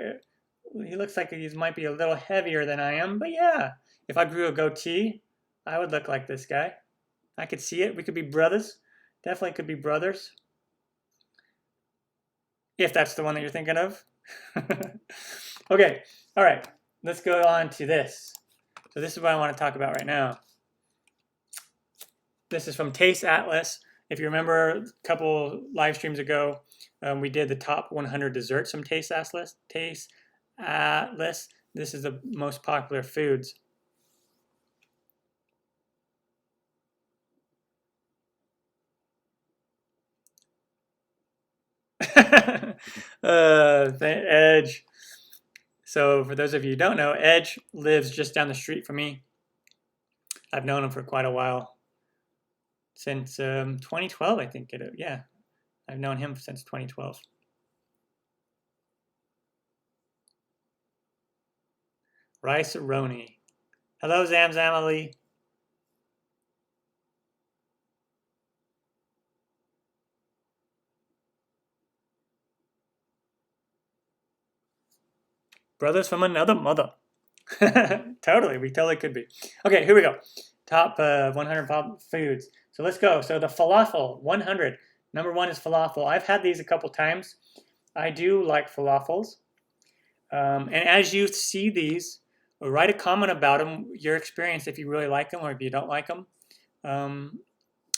He looks like he might be a little heavier than I am, but yeah. If I grew a goatee, I would look like this guy. I could see it. We could be brothers. Definitely could be brothers. If that's the one that you're thinking of. Okay, all right. Let's go on to this. So this is what I want to talk about right now. This is from Taste Atlas. If you remember a couple live streams ago, we did the top 100 desserts from Taste Atlas. Taste Atlas. This is the most popular foods. Edge. So for those of you who don't know, Edge lives just down the street from me. I've known him for quite a while. Since 2012, I think. Yeah, I've known him since 2012. Rice-A-Roni. Hello, Zamzamali. Brothers from another mother. Totally, we totally could be. Okay, here we go. Top 100 foods. So let's go. So the falafel, 100. Number 1 is falafel. I've had these a couple times. I do like falafels. And as you see these, write a comment about them, your experience, if you really like them or if you don't like them. I'm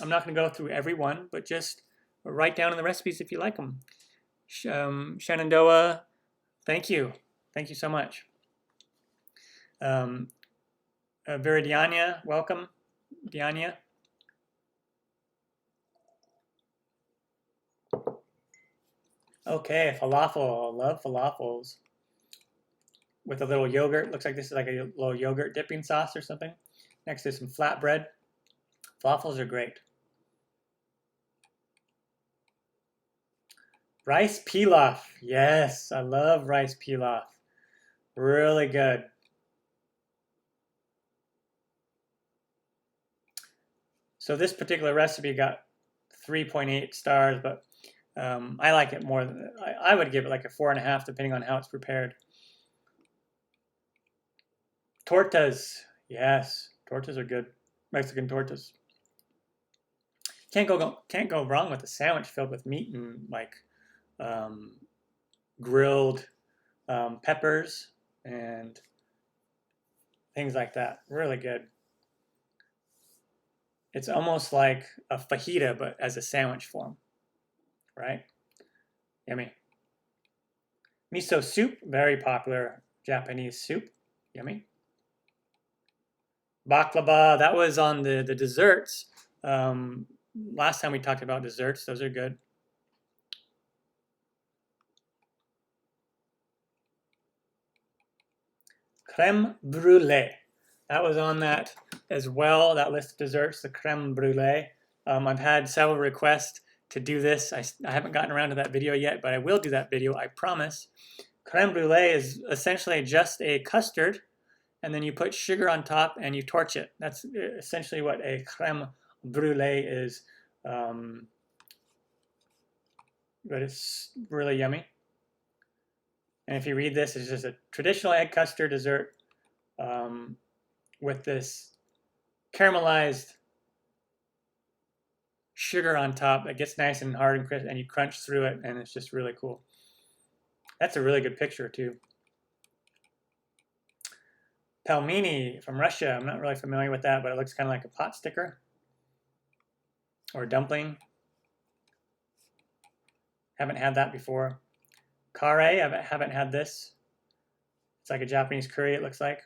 not going to go through every one, but just write down in the recipes if you like them. Shenandoah, thank you. Thank you so much. Viridiana, welcome. Bianya. Okay, falafel. I love falafels. With a little yogurt. Looks like this is like a little yogurt dipping sauce or something. Next is some flatbread. Falafels are great. Rice pilaf. Yes, I love rice pilaf. Really good. So this particular recipe got 3.8 stars, but I like it more. I would give it like a 4.5, depending on how it's prepared. Tortas. Yes, tortas are good. Mexican tortas. Can't go wrong with a sandwich filled with meat and like grilled peppers and things like that. Really good. It's almost like a fajita, but as a sandwich form, right? Yummy. Miso soup, very popular Japanese soup. Yummy. Baklava, that was on the desserts. Last time we talked about desserts, those are good. Creme brulee. That was on that as well, that list of desserts, the creme brulee. I've had several requests to do this. I haven't gotten around to that video yet, but I will do that video, I promise. Creme brulee is essentially just a custard, and then you put sugar on top and you torch it. That's essentially what a creme brulee is. But it's really yummy. And if you read this, it's just a traditional egg custard dessert with this caramelized sugar on top. It gets nice and hard and crisp, and you crunch through it, and it's just really cool. That's a really good picture, too. Pelmeni from Russia. I'm not really familiar with that, but it looks kind of like a pot sticker or a dumpling. Haven't had that before. Kare, I haven't had this. It's like a Japanese curry, it looks like.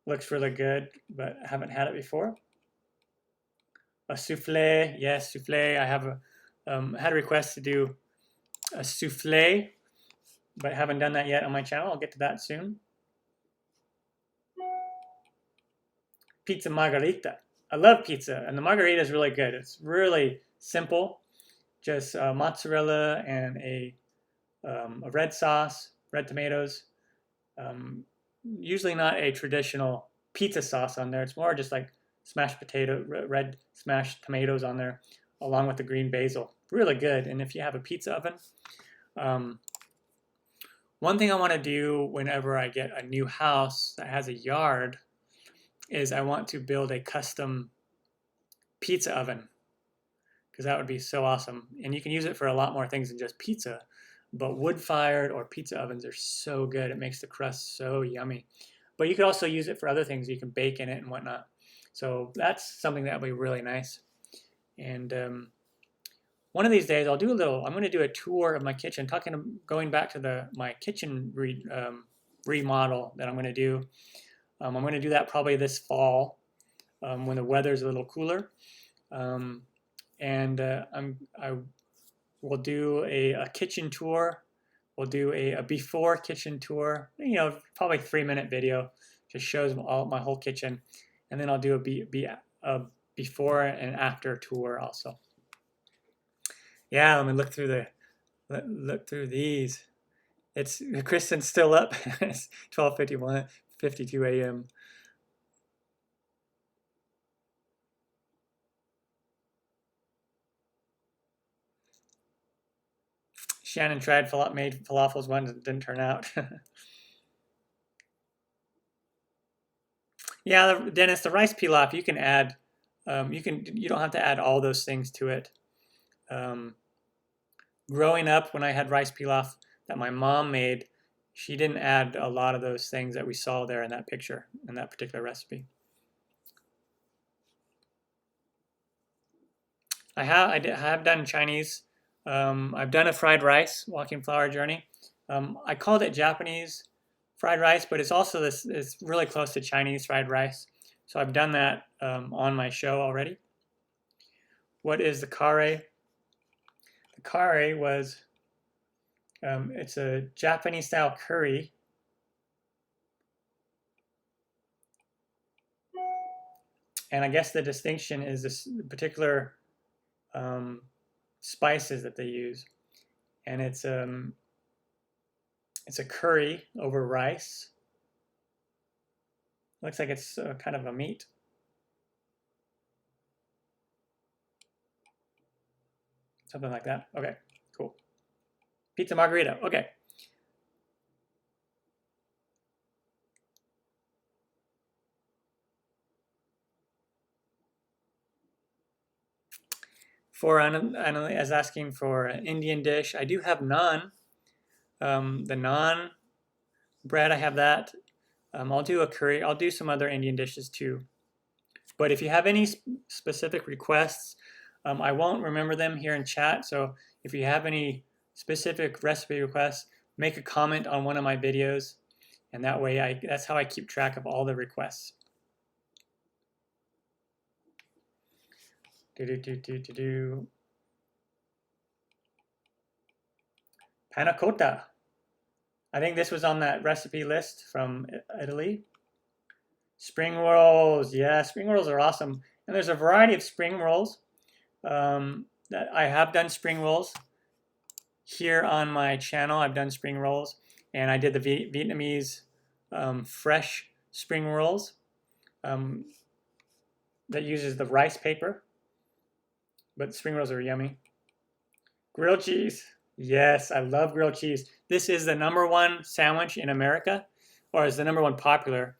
Looks really good, but I haven't had it before. A souffle, yes, souffle. I have had a request to do a souffle, but haven't done that yet on my channel. I'll get to that soon. Pizza margarita. I love pizza, and the margarita is really good. It's really simple, just mozzarella and a red sauce, red tomatoes. Usually not a traditional pizza sauce on there. It's more just like smashed potato, red smashed tomatoes on there, along with the green basil. Really good. And if you have a pizza oven, one thing I want to do whenever I get a new house that has a yard is I want to build a custom pizza oven, because that would be so awesome. And you can use it for a lot more things than just pizza, but wood-fired or pizza ovens are so good. It makes the crust so yummy. But you could also use it for other things. You can bake in it and whatnot. So that's something that would be really nice. And one of these days I'm going to do a tour of my kitchen, going back to my kitchen remodel that I'm going to do. I'm going to do that probably this fall when the weather's a little cooler. I will do a kitchen tour. We'll do a before kitchen tour, probably 3-minute video, just shows my whole kitchen. And then I'll do a before and after tour also. Yeah, let me look through these. Kristen's still up. It's 12:52 a.m. Shannon made falafels once and didn't turn out. Yeah, Dennis, the rice pilaf you can add. You don't have to add all those things to it. Growing up, when I had rice pilaf that my mom made, she didn't add a lot of those things that we saw there in that picture, in that particular recipe. I have done Chinese. I've done a fried rice, walking flower journey. I called it Japanese fried rice, but it's also it's really close to Chinese fried rice. So I've done that on my show already. What is the kare? The kare was, it's a Japanese style curry. And I guess the distinction is this particular spices that they use. And it's a curry over rice. Looks like it's kind of a meat. Something like that. Okay, cool. Pizza margarita. Okay. For Anna is asking for an Indian dish. I do have naan. The naan bread, I have that. I'll do a curry. I'll do some other Indian dishes too. But if you have any specific requests, I won't remember them here in chat. So if you have any specific recipe requests, make a comment on one of my videos. And that way, that's how I keep track of all the requests. Panna cotta. I think this was on that recipe list from Italy. Spring rolls. Yeah, spring rolls are awesome. And there's a variety of spring rolls. That I have done spring rolls here on my channel. I've done spring rolls. And I did the Vietnamese fresh spring rolls that uses the rice paper. But spring rolls are yummy. Grilled cheese. Yes, I love grilled cheese. This is the #1 sandwich in America, or is the #1 popular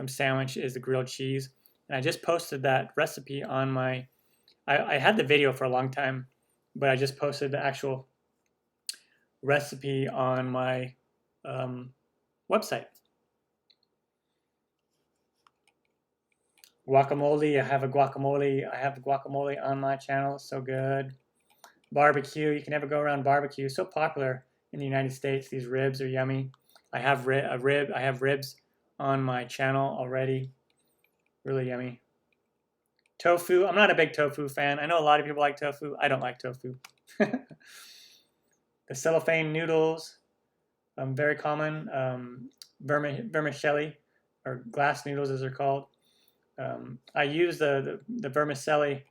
sandwich is the grilled cheese. And I just posted that recipe on my, I had the video for a long time, but I just posted the actual recipe on my website. Guacamole, I have guacamole on my channel. It's so good. Barbecue, you can never go around barbecue. So popular in the United States. These ribs are yummy. I have ribs on my channel already. Really yummy. Tofu, I'm not a big tofu fan. I know a lot of people like tofu. I don't like tofu. The cellophane noodles, very common. Vermicelli, or glass noodles as they're called. I use the vermicelli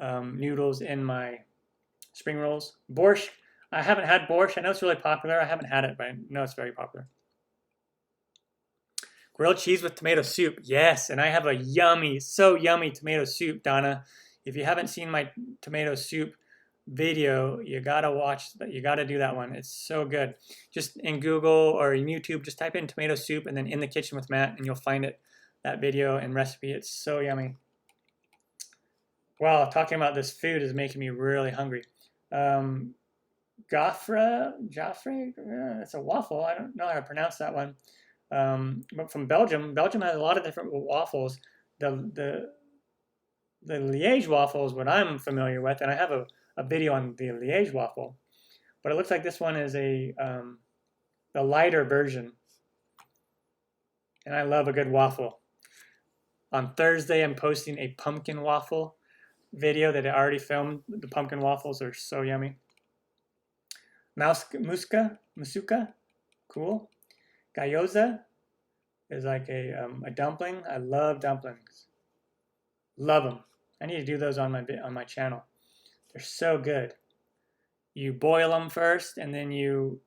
noodles in my spring rolls. Borscht, I haven't had borscht. I know it's really popular. I haven't had it, but I know it's very popular. Grilled cheese with tomato soup. Yes, and I have a yummy, so yummy tomato soup, Donna. If you haven't seen my tomato soup video, you gotta watch that. You gotta do that one. It's so good. Just in Google or in YouTube, just type in tomato soup and then In the Kitchen with Matt, and you'll find it. That video and recipe. It's so yummy. Wow, talking about this food is making me really hungry. Joffre, it's a waffle. I don't know how to pronounce that one. But from Belgium. Belgium has a lot of different waffles. The Liège waffle is what I'm familiar with, and I have a video on the Liège waffle. But it looks like this one is the lighter version. And I love a good waffle. On Thursday, I'm posting a pumpkin waffle video that I already filmed. The pumpkin waffles are so yummy. Musuka, cool. Gyoza is like a dumpling. I love dumplings. Love them. I need to do those on my channel. They're so good. You boil them first, and then you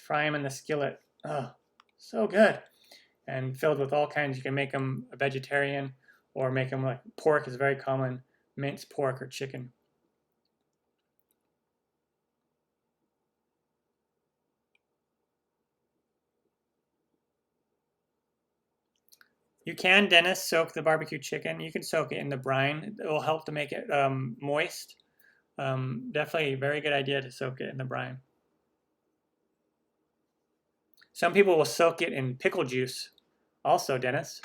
fry them in the skillet. Oh, so good. And filled with all kinds. You can make them a vegetarian, or make them like pork is very common. Minced pork or chicken. You can, Dennis, soak the barbecue chicken. You can soak it in the brine. It will help to make it moist. Definitely a very good idea to soak it in the brine. Some people will soak it in pickle juice also, Dennis.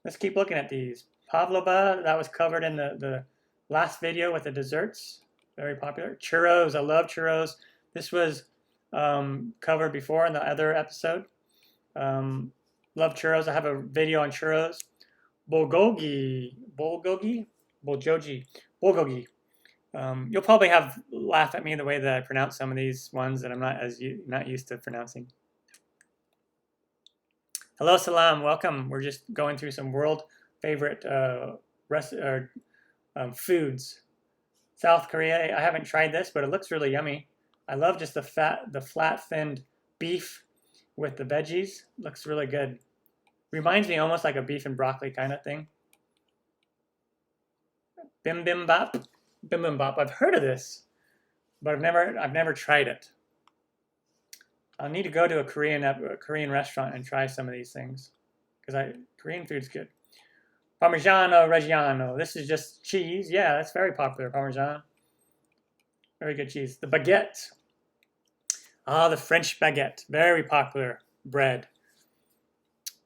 Let's keep looking at these. Pavlova, that was covered in the last video with the desserts. Very popular. Churros, I love churros. This was covered before in the other episode. Love churros. I have a video on churros. Bulgogi. You'll probably laugh at me the way that I pronounce some of these ones that I'm not used to pronouncing. Hello, Salam. Welcome. We're just going through some world favorite foods. South Korea. I haven't tried this, but it looks really yummy. I love just the flat, thinned beef with the veggies. Looks really good. Reminds me almost like a beef and broccoli kind of thing. Bibimbap. Bibimbap. I've heard of this, but I've never tried it. I'll need to go to a Korean restaurant and try some of these things because Korean food's good. Parmigiano Reggiano. This is just cheese. Yeah, that's very popular. Parmesan. Very good cheese. The baguette. Ah, the French baguette. Very popular bread.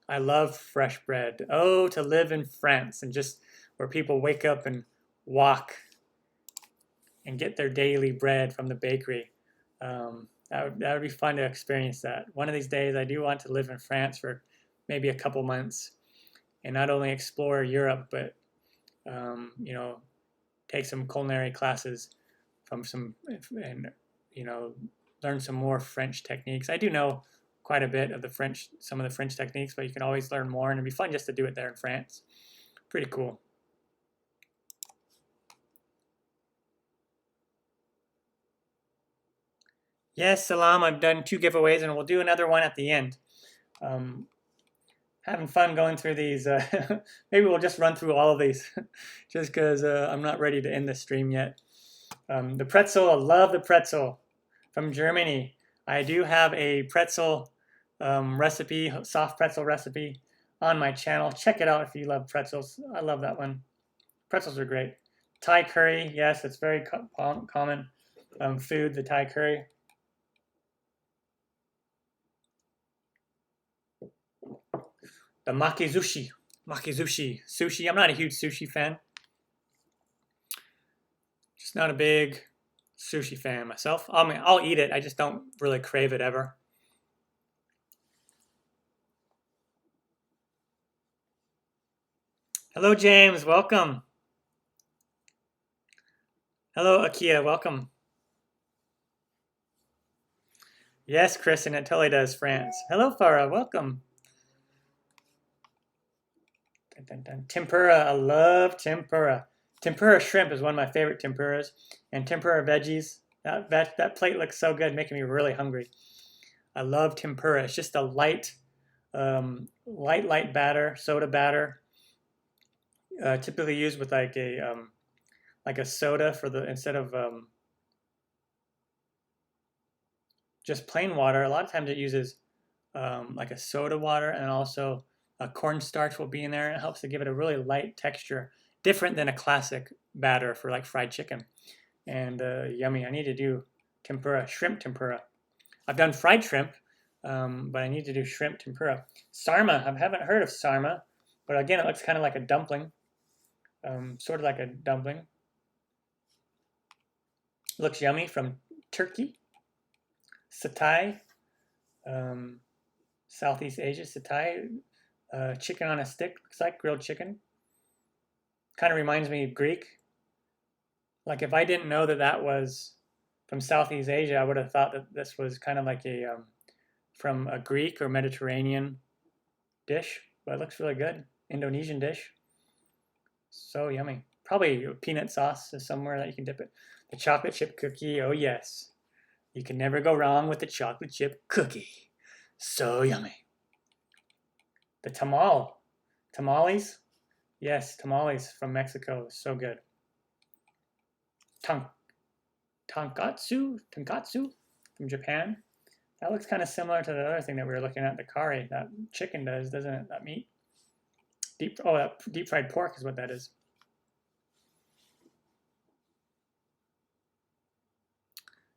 I love fresh bread. Oh, to live in France and just where people wake up and walk and get their daily bread from the bakery. That would be fun to experience that. One of these days, I do want to live in France for maybe a couple months and not only explore Europe, but take some culinary classes from learn some more French techniques. I do know quite a bit of some of the French techniques, but you can always learn more, and it'd be fun just to do it there in France. Pretty cool. Yes, Salam, I've done 2 giveaways, and we'll do another one at the end. Having fun going through these. Maybe we'll just run through all of these, just because I'm not ready to end the stream yet. The pretzel, I love the pretzel from Germany. I do have a pretzel recipe, soft pretzel recipe on my channel. Check it out if you love pretzels. I love that one. Pretzels are great. Thai curry, yes, it's very common food, the Thai curry. The makizushi. Sushi. I'm not a huge sushi fan. Just not a big sushi fan myself. I mean, I'll eat it. I just don't really crave it ever. Hello, James. Welcome. Hello, Akia. Welcome. Yes, Kristen, it totally does, France. Hello, Farah. Welcome. Tempura. I love tempura. Tempura shrimp is one of my favorite tempuras. And tempura veggies. That plate looks so good, making me really hungry. I love tempura. It's just a light batter, soda batter. Typically used with like a soda instead of just plain water. A lot of times it uses like a soda water, and also a cornstarch will be in there, and it helps to give it a really light texture, different than a classic batter for like fried chicken. And yummy. I need to do tempura, shrimp tempura. I've done fried shrimp, but I need to do shrimp tempura. Sarma. I haven't heard of sarma, but again, it looks kind of like a dumpling, sort of like a dumpling. Looks yummy. From Turkey. Satay, Southeast Asia. Satay, chicken on a stick. Looks like grilled chicken. Kind of reminds me of Greek. Like if I didn't know that was from Southeast Asia, I would have thought that this was kind of like from a Greek or Mediterranean dish. But it looks really good. Indonesian dish. So yummy. Probably peanut sauce is somewhere that you can dip it. The chocolate chip cookie. Oh yes. You can never go wrong with the chocolate chip cookie. So yummy. The tamales. Yes, tamales from Mexico. So good. Tonkatsu from Japan. That looks kind of similar to the other thing that we were looking at, the kari. That chicken does, doesn't it? That meat. That deep fried pork is what that is.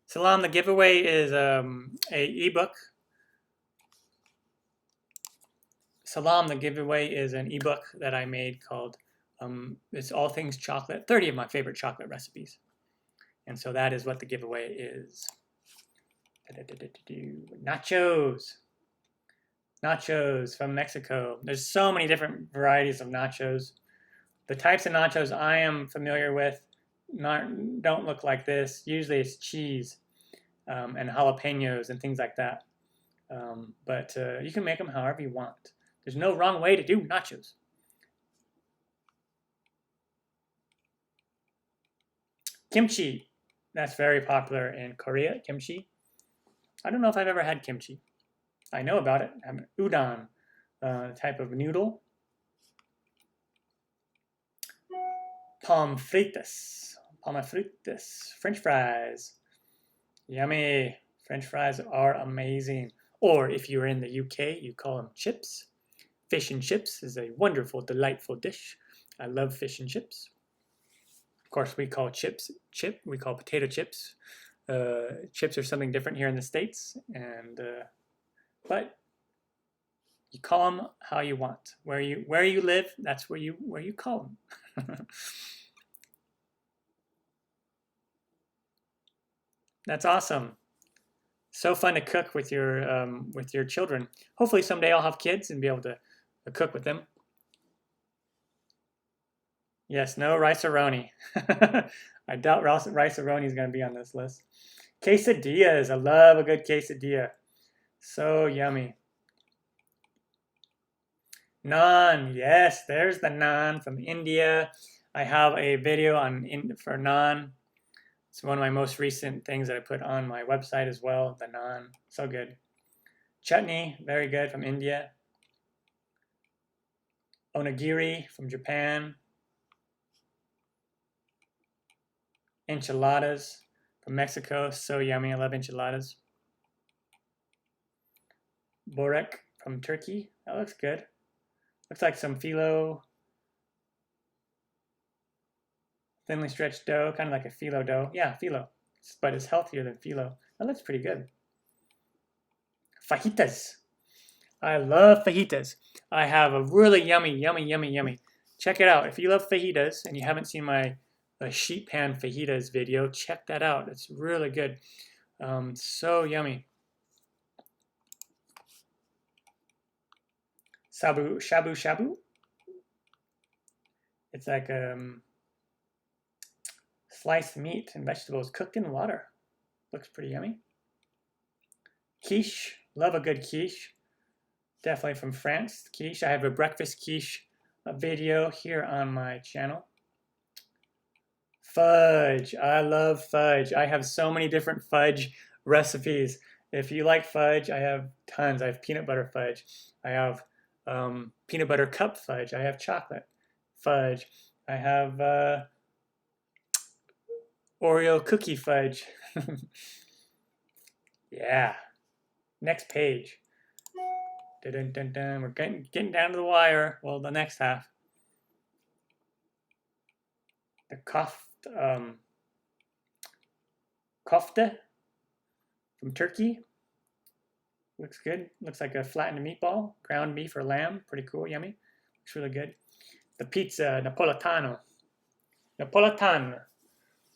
Salam, the giveaway is a ebook. Salam, the giveaway is an ebook that I made called it's All Things Chocolate, 30 of my favorite chocolate recipes. And so that is what the giveaway is. Nachos. Nachos from Mexico. There's so many different varieties of nachos. The types of nachos I am familiar with don't look like this. Usually it's cheese and jalapenos and things like that. But you can make them however you want. There's no wrong way to do nachos. Kimchi. That's very popular in Korea, kimchi. I don't know if I've ever had kimchi. I know about it. Udon, type of noodle. Pommes frites. French fries. Yummy. French fries are amazing. Or if you're in the UK, you call them chips. Fish and chips is a wonderful, delightful dish. I love fish and chips. Of course, we call chips chip. We call potato chips. Chips are something different here in the States, but you call them how you want. Where you live, that's where you call them. That's awesome. So fun to cook with your children. Hopefully someday I'll have kids and be able to cook with them. Yes, no rice-a-roni. I doubt rice-a-roni is going to be on this list. Quesadillas. I love a good quesadilla. So yummy. Naan. Yes, there's the naan from India. I have a video for naan. It's one of my most recent things that I put on my website as well. The naan. So good. Chutney. Very good from India. Onigiri from Japan. Enchiladas from Mexico. So yummy. I love enchiladas. Borek from Turkey. That looks good. Looks like some phyllo. Thinly stretched dough. Kind of like a phyllo dough. Yeah, phyllo. But it's healthier than phyllo. That looks pretty good. Fajitas. I love fajitas. I have a really yummy. Check it out. If you love fajitas and you haven't seen my sheet pan fajitas video, check that out. It's really good. So yummy. Shabu shabu. It's like sliced meat and vegetables cooked in water. Looks pretty yummy. Quiche. Love a good quiche. Definitely from France. Quiche. I have a breakfast quiche video here on my channel. Fudge. I love fudge. I have so many different fudge recipes. If you like fudge, I have tons. I have peanut butter fudge. I have peanut butter cup fudge. I have chocolate fudge. I have Oreo cookie fudge. Yeah. Next page. Dun, dun, dun, dun. We're getting down to the wire. Well, the next half. The kofta from Turkey. Looks good. Looks like a flattened meatball. Ground beef or lamb. Pretty cool. Yummy. Looks really good. The pizza Napoletano.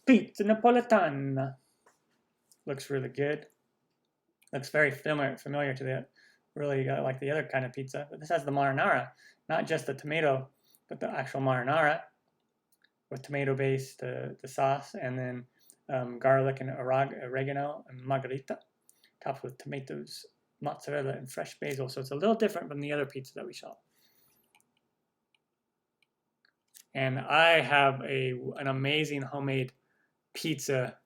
Pizza Napoletana. Looks really good. Looks very familiar to the really like the other kind of pizza. But this has the marinara. Not just the tomato, but the actual marinara with tomato-based the sauce, and then garlic and oregano and margarita, topped with tomatoes, mozzarella, and fresh basil. So it's a little different from the other pizza that we saw. And I have an amazing homemade pizza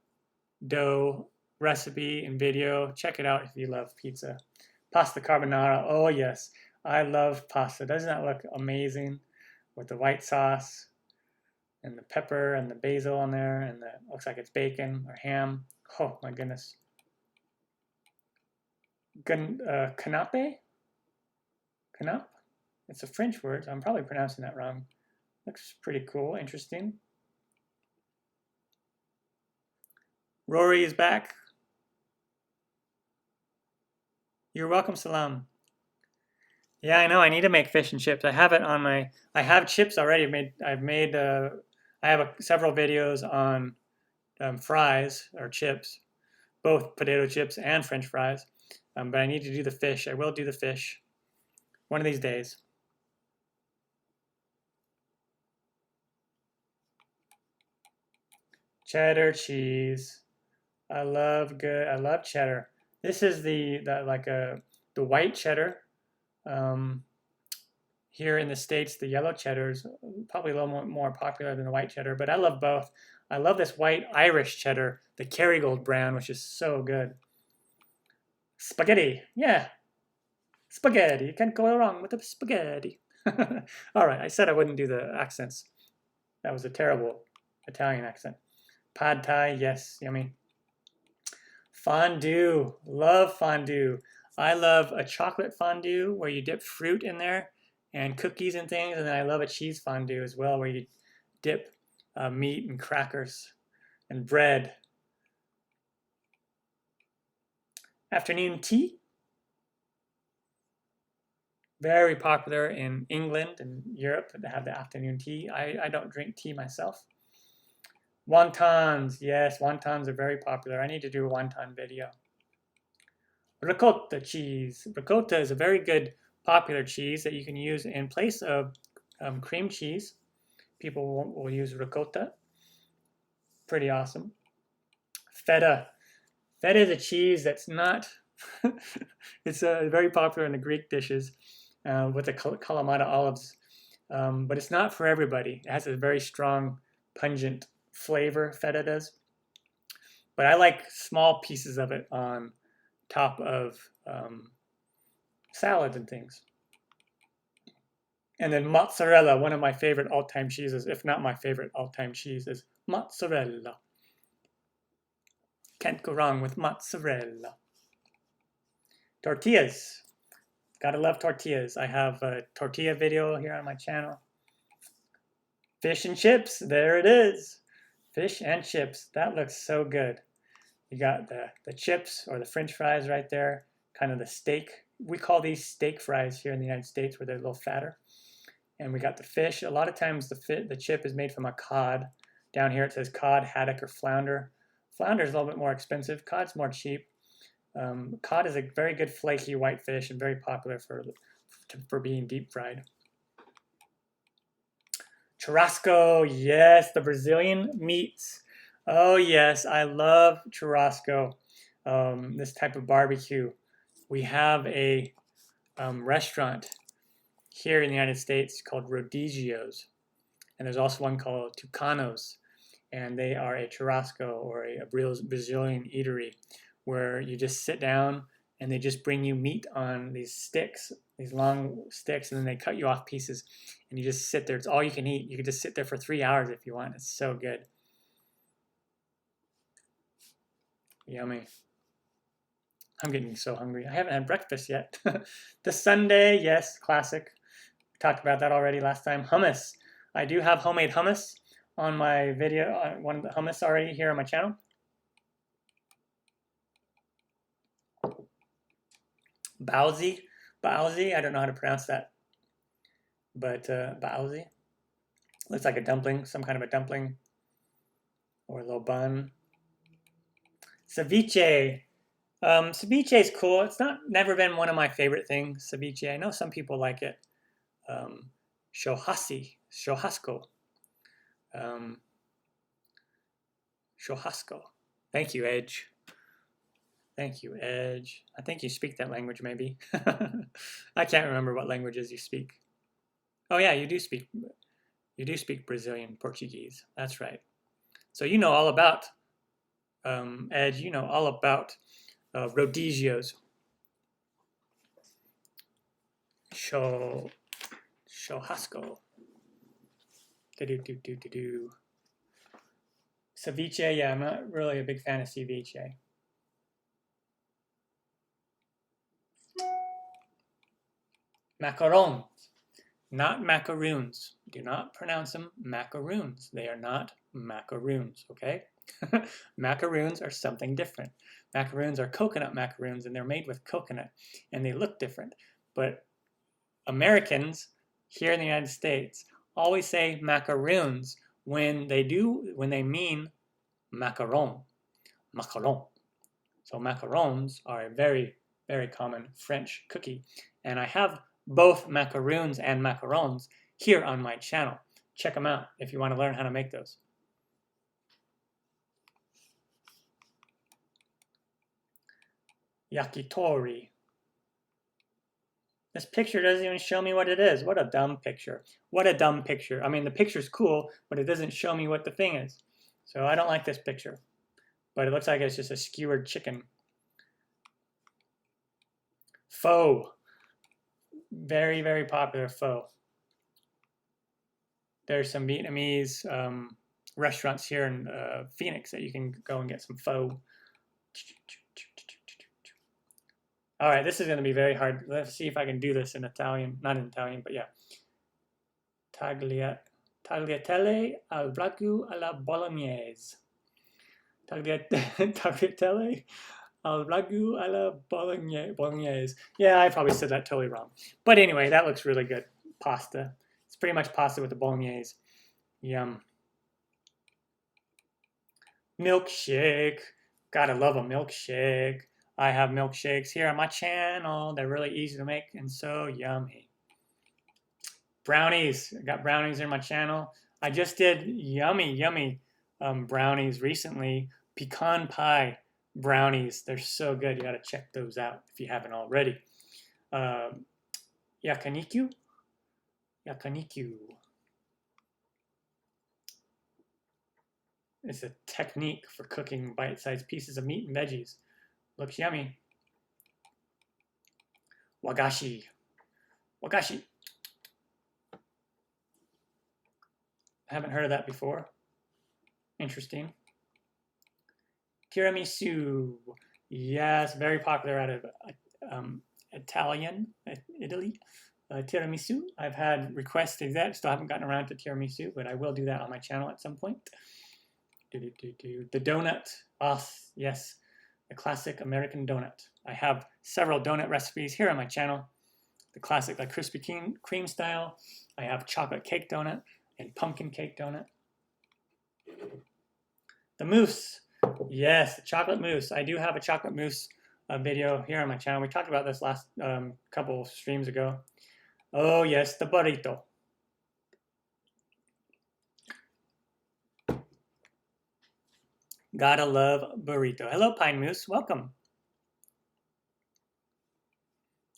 dough recipe and video. Check it out if you love pizza. Pasta carbonara. Oh yes, I love pasta. Doesn't that look amazing with the white sauce and the pepper and the basil on there, and looks like it's bacon or ham. Oh my goodness. Canapé? Canap? It's a French word. I'm probably pronouncing that wrong. Looks pretty cool, interesting. Rory is back. You're welcome, Salam. Yeah, I know. I need to make fish and chips. I have it on my. I have chips already made. I have several videos on fries or chips, both potato chips and French fries. But I need to do the fish. I will do the fish. One of these days. Cheddar cheese. I love cheddar. This is the white cheddar. Here in the States, the yellow cheddar is probably a little more popular than the white cheddar, but I love both. I love this white Irish cheddar, the Kerrygold brand, which is so good. Spaghetti, yeah. Spaghetti, you can't go wrong with the spaghetti. All right, I said I wouldn't do the accents. That was a terrible Italian accent. Pad Thai, yes, yummy. Fondue, love fondue. I love a chocolate fondue where you dip fruit in there and cookies and things, and then I love a cheese fondue as well where you dip meat and crackers and bread. Afternoon tea. Very popular in England and Europe to have the afternoon tea. I don't drink tea myself. Wontons, yes, wontons are very popular. I need to do a wonton video. Ricotta cheese. Ricotta is a very good popular cheese that you can use in place of cream cheese. People will use ricotta. Pretty awesome. Feta. Feta is a cheese that's not, it's very popular in the Greek dishes with the Kalamata olives, but it's not for everybody. It has a very strong, pungent flavor, feta does. But I like small pieces of it on top of salads and things. And then mozzarella, one of my favorite all-time cheeses, if not my favorite all-time cheese, is mozzarella. Can't go wrong with mozzarella. Tortillas. Gotta love tortillas. I have a tortilla video here on my channel. Fish and chips, there it is. Fish and chips, that looks so good. You got the chips or the French fries right there, kind of the steak. We call these steak fries here in the United States where they're a little fatter. And we got the fish. A lot of times the chip is made from a cod. Down here it says cod, haddock, or flounder. Flounder is a little bit more expensive. Cod's more cheap. Cod is a very good flaky white fish and very popular for being deep fried. Churrasco, yes, the Brazilian meats. Oh yes, I love churrasco, this type of barbecue. We have a restaurant here in the United States called Rodizio's, and there's also one called Tucanos, and they are a churrasco or a Brazilian eatery where you just sit down and they just bring you meat on these sticks, these long sticks, and then they cut you off pieces, and you just sit there. It's all you can eat. You can just sit there for 3 hours if you want. It's so good. Yummy. I'm getting so hungry. I haven't had breakfast yet. The sundae, yes, classic. We talked about that already last time. Hummus. I do have homemade hummus on my video, one of the hummus already here on my channel. Baozi. Baozi, I don't know how to pronounce that. But baozi. Looks like a dumpling, some kind of a dumpling. Or a little bun. Ceviche. Ceviche is cool. It's never been one of my favorite things, ceviche. I know some people like it. Churrasco. Churrasco. Thank you, Edge. Thank you, Edge. I think you speak that language, maybe. I can't remember what languages you speak. Oh yeah, you do speak Brazilian Portuguese. That's right. So you know all about Edge. You know all about Rodizio's. Churrasco. Ceviche, yeah, I'm not really a big fan of ceviche. Macarons, not macaroons. Do not pronounce them macaroons. They are not macaroons, okay? Macaroons are something different. Macaroons are coconut macaroons, and they're made with coconut, and they look different. But Americans here in the United States always say macaroons when they mean macaron. Macaron. So macarons are a very, very common French cookie. And I have both macaroons and macarons here on my channel. Check them out if you want to learn how to make those. Yakitori. This picture doesn't even show me what it is. What a dumb picture. What a dumb picture. I mean, the picture's cool, but it doesn't show me what the thing is. So I don't like this picture. But it looks like it's just a skewered chicken. Pho. Very, very popular pho. There's some Vietnamese restaurants here in Phoenix that you can go and get some pho. All right, this is going to be very hard. Let's see if I can do this in Italian. Not in Italian, but yeah. Tagliatelle al ragu alla bolognese. Tagliatelle al ragu alla bolognese. Yeah, I probably said that totally wrong. But anyway, that looks really good. Pasta. It's pretty much pasta with the bolognese. Yum. Milkshake. Gotta love a milkshake. I have milkshakes here on my channel. They're really easy to make and so yummy. Brownies. I got brownies in my channel. I just did yummy brownies recently. Pecan pie brownies. They're so good. You got to check those out if you haven't already. Yakiniku. Yakiniku. It's a technique for cooking bite-sized pieces of meat and veggies. Looks yummy. Wagashi. Wagashi. I haven't heard of that before. Interesting. Tiramisu. Yes, very popular out of Italy. Tiramisu. I've had requests to that. Still haven't gotten around to tiramisu, but I will do that on my channel at some point. The donut. Oh, yes. The classic American donut. I have several donut recipes here on my channel. The classic, like Krispy Kreme style. I have chocolate cake donut and pumpkin cake donut. The mousse. Yes, the chocolate mousse. I do have a chocolate mousse video here on my channel. We talked about this last couple streams ago. Oh yes, the burrito. Gotta love burrito. Hello, Pine Moose. Welcome.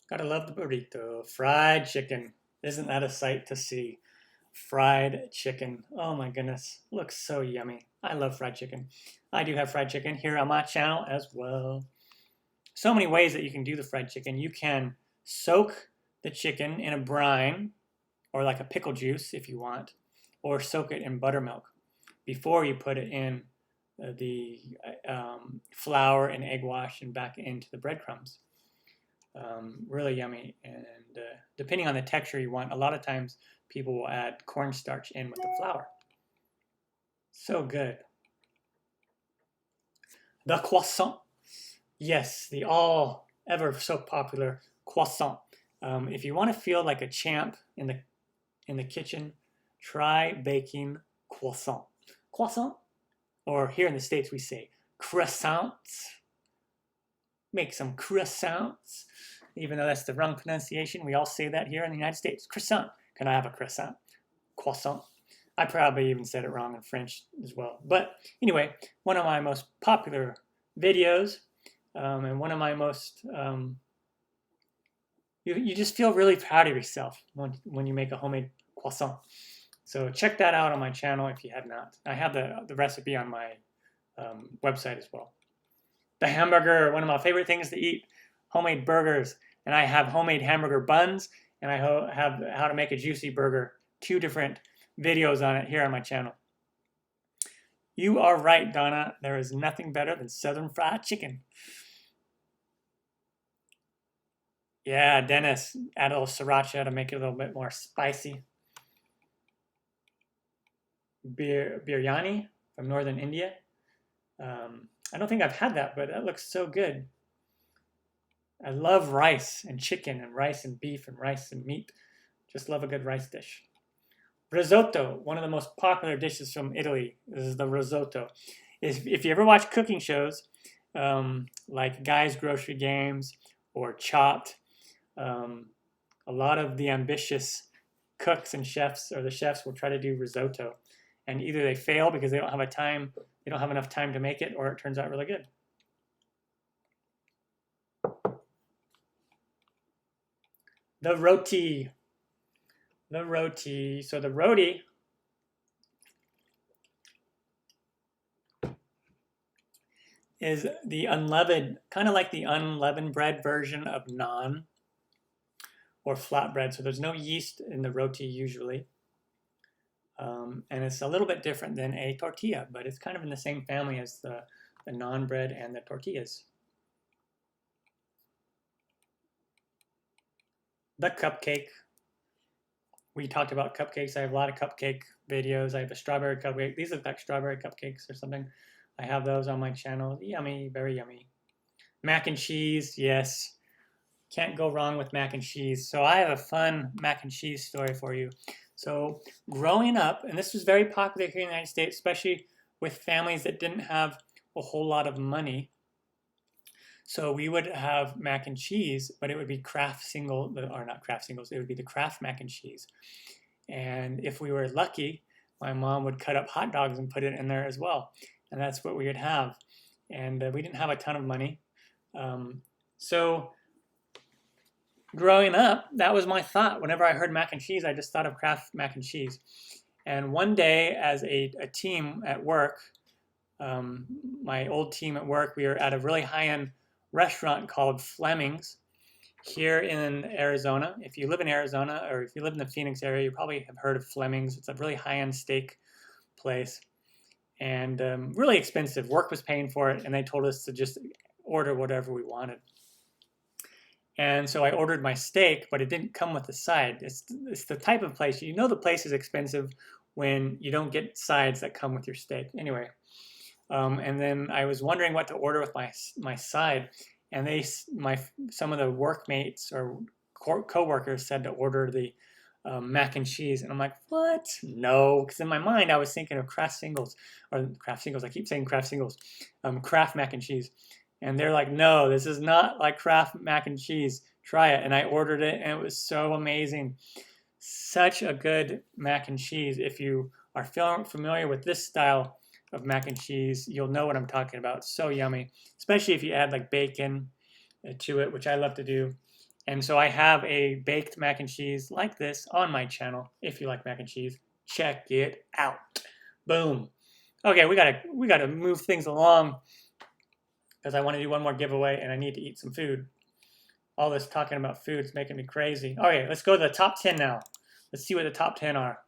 Gotta love the burrito. Fried chicken. Isn't that a sight to see? Fried chicken. Oh my goodness. Looks so yummy. I love fried chicken. I do have fried chicken here on my channel as well. So many ways that you can do the fried chicken. You can soak the chicken in a brine or like a pickle juice if you want, or soak it in buttermilk before you put it in the flour and egg wash and back into the breadcrumbs. Really yummy, and depending on the texture you want, a lot of times people will add cornstarch in with the flour. So good. The croissant. Yes, the all ever so popular croissant. If you want to feel like a champ in the kitchen, try baking croissant. Croissant, or here in the States we say croissants. Make some croissants. Even though that's the wrong pronunciation, we all say that here in the United States. Croissant. Can I have a croissant? Croissant. I probably even said it wrong in French as well. But anyway, one of my most popular videos, and one of my most, you just feel really proud of yourself when you make a homemade croissant. So check that out on my channel if you have not. I have the recipe on my website as well. The hamburger, one of my favorite things to eat, homemade burgers. And I have homemade hamburger buns, and I have how to make a juicy burger. 2 different videos on it here on my channel. You are right, Donna. There is nothing better than Southern fried chicken. Yeah, Dennis, add a little sriracha to make it a little bit more spicy. Biryani from northern India. I don't think I've had that, but that looks so good. I love rice and chicken and rice and beef and rice and meat. Just love a good rice dish. Risotto, one of the most popular dishes from Italy. This is the risotto. If you ever watch cooking shows, like Guy's Grocery Games or Chopped, A lot of the ambitious cooks and chefs, or the chefs, will try to do risotto, and either they fail because they don't have enough time to make it, or it turns out really good. The roti. The roti. So the roti is the unleavened, kind of like the unleavened bread version of naan or flatbread. So there's no yeast in the roti usually. And it's a little bit different than a tortilla, but it's kind of in the same family as the naan bread and the tortillas. The cupcake. We talked about cupcakes. I have a lot of cupcake videos. I have a strawberry cupcake. These look like strawberry cupcakes or something. I have those on my channel. Yummy, very yummy. Mac and cheese, yes. Can't go wrong with mac and cheese. So I have a fun mac and cheese story for you. So growing up, and this was very popular here in the United States, especially with families that didn't have a whole lot of money. So we would have mac and cheese, but it would be Kraft single, or not Kraft singles, it would be the Kraft mac and cheese. And if we were lucky, my mom would cut up hot dogs and put it in there as well. And that's what we would have. And we didn't have a ton of money. So growing up, that was my thought. Whenever I heard mac and cheese, I just thought of Kraft mac and cheese. And one day, as a team at work, my old team at work, we were at a really high-end restaurant called Fleming's here in Arizona. If you live in Arizona, or if you live in the Phoenix area, you probably have heard of Fleming's. It's a really high-end steak place, and really expensive. Work was paying for it, and they told us to just order whatever we wanted. And so I ordered my steak, but it didn't come with a side. It's the type of place, you know, the place is expensive when you don't get sides that come with your steak. Anyway, and then I was wondering what to order with my side, and some of the workmates or co-workers said to order the mac and cheese, and I'm like, what? No, because in my mind I was thinking of Kraft singles, or Kraft singles. I keep saying Kraft singles, Kraft mac and cheese. And they're like, no, this is not like Kraft mac and cheese. Try it. And I ordered it, and it was so amazing. Such a good mac and cheese. If you are familiar with this style of mac and cheese, you'll know what I'm talking about. So yummy, especially if you add like bacon to it, which I love to do. And so I have a baked mac and cheese like this on my channel. If you like mac and cheese, check it out. Boom. Okay, we gotta move things along, because I want to do one more giveaway and I need to eat some food. All this talking about food is making me crazy. Okay, let's go to the top 10 now. Let's see what the top 10 are.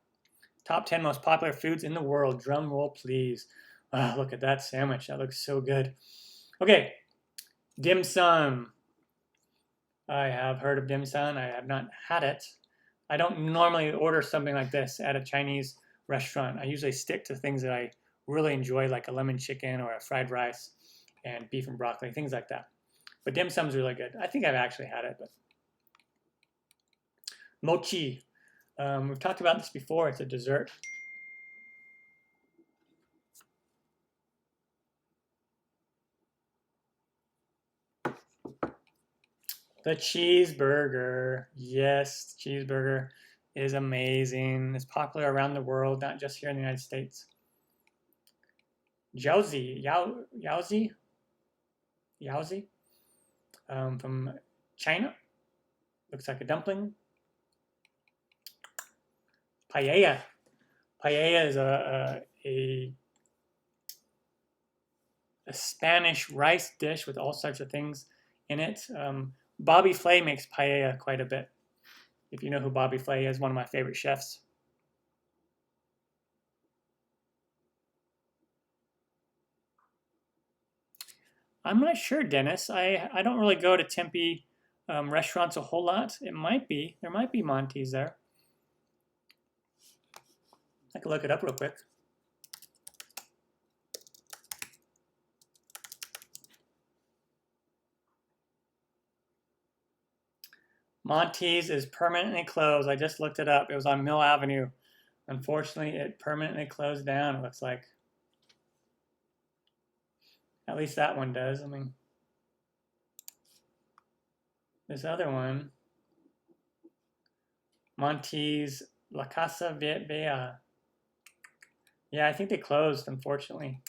Top 10 most popular foods in the world. Drum roll, please. Oh, look at that sandwich. That looks so good. Okay, dim sum. I have heard of dim sum. I have not had it. I don't normally order something like this at a Chinese restaurant. I usually stick to things that I really enjoy, like a lemon chicken or a fried rice and beef and broccoli, things like that. But dim sum's really good. I think I've actually had it. But mochi. We've talked about this before. It's a dessert. The cheeseburger. Yes, the cheeseburger is amazing. It's popular around the world, not just here in the United States. Jiaozi. Yaozi, from China. Looks like a dumpling. Paella. Paella is a Spanish rice dish with all sorts of things in it. Bobby Flay makes paella quite a bit. If you know who Bobby Flay is, one of my favorite chefs. I'm not sure, Dennis. I don't really go to Tempe restaurants a whole lot. It might be. There might be Monty's there. I can look it up real quick. Monty's is permanently closed. I just looked it up. It was on Mill Avenue. Unfortunately, it permanently closed down, it looks like. At least that one does. I mean, this other one, Monty's La Casa Vea. Yeah, I think they closed, unfortunately.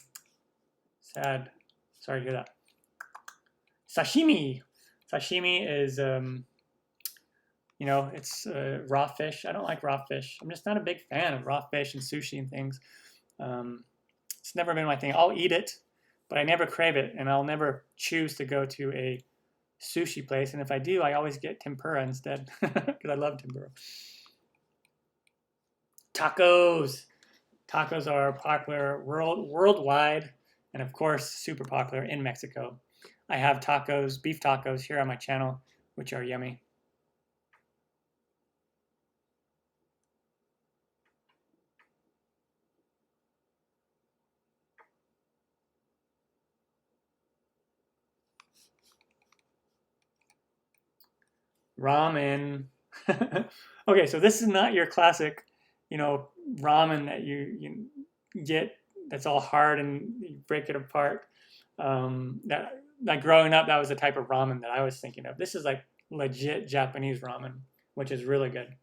Sad. Sorry to hear that. Sashimi. Sashimi is, you know, it's raw fish. I don't like raw fish. I'm just not a big fan of raw fish and sushi and things. It's never been my thing. I'll eat it, but I never crave it, and I'll never choose to go to a sushi place. And if I do, I always get tempura instead because I love tempura. Tacos. Tacos are popular worldwide, and of course, super popular in Mexico. I have tacos, beef tacos, here on my channel, which are yummy. Ramen. Okay, so this is not your classic, you know, ramen that you get that's all hard and you break it apart. That like growing up, that was the type of ramen that I was thinking of. This is like legit Japanese ramen, which is really good.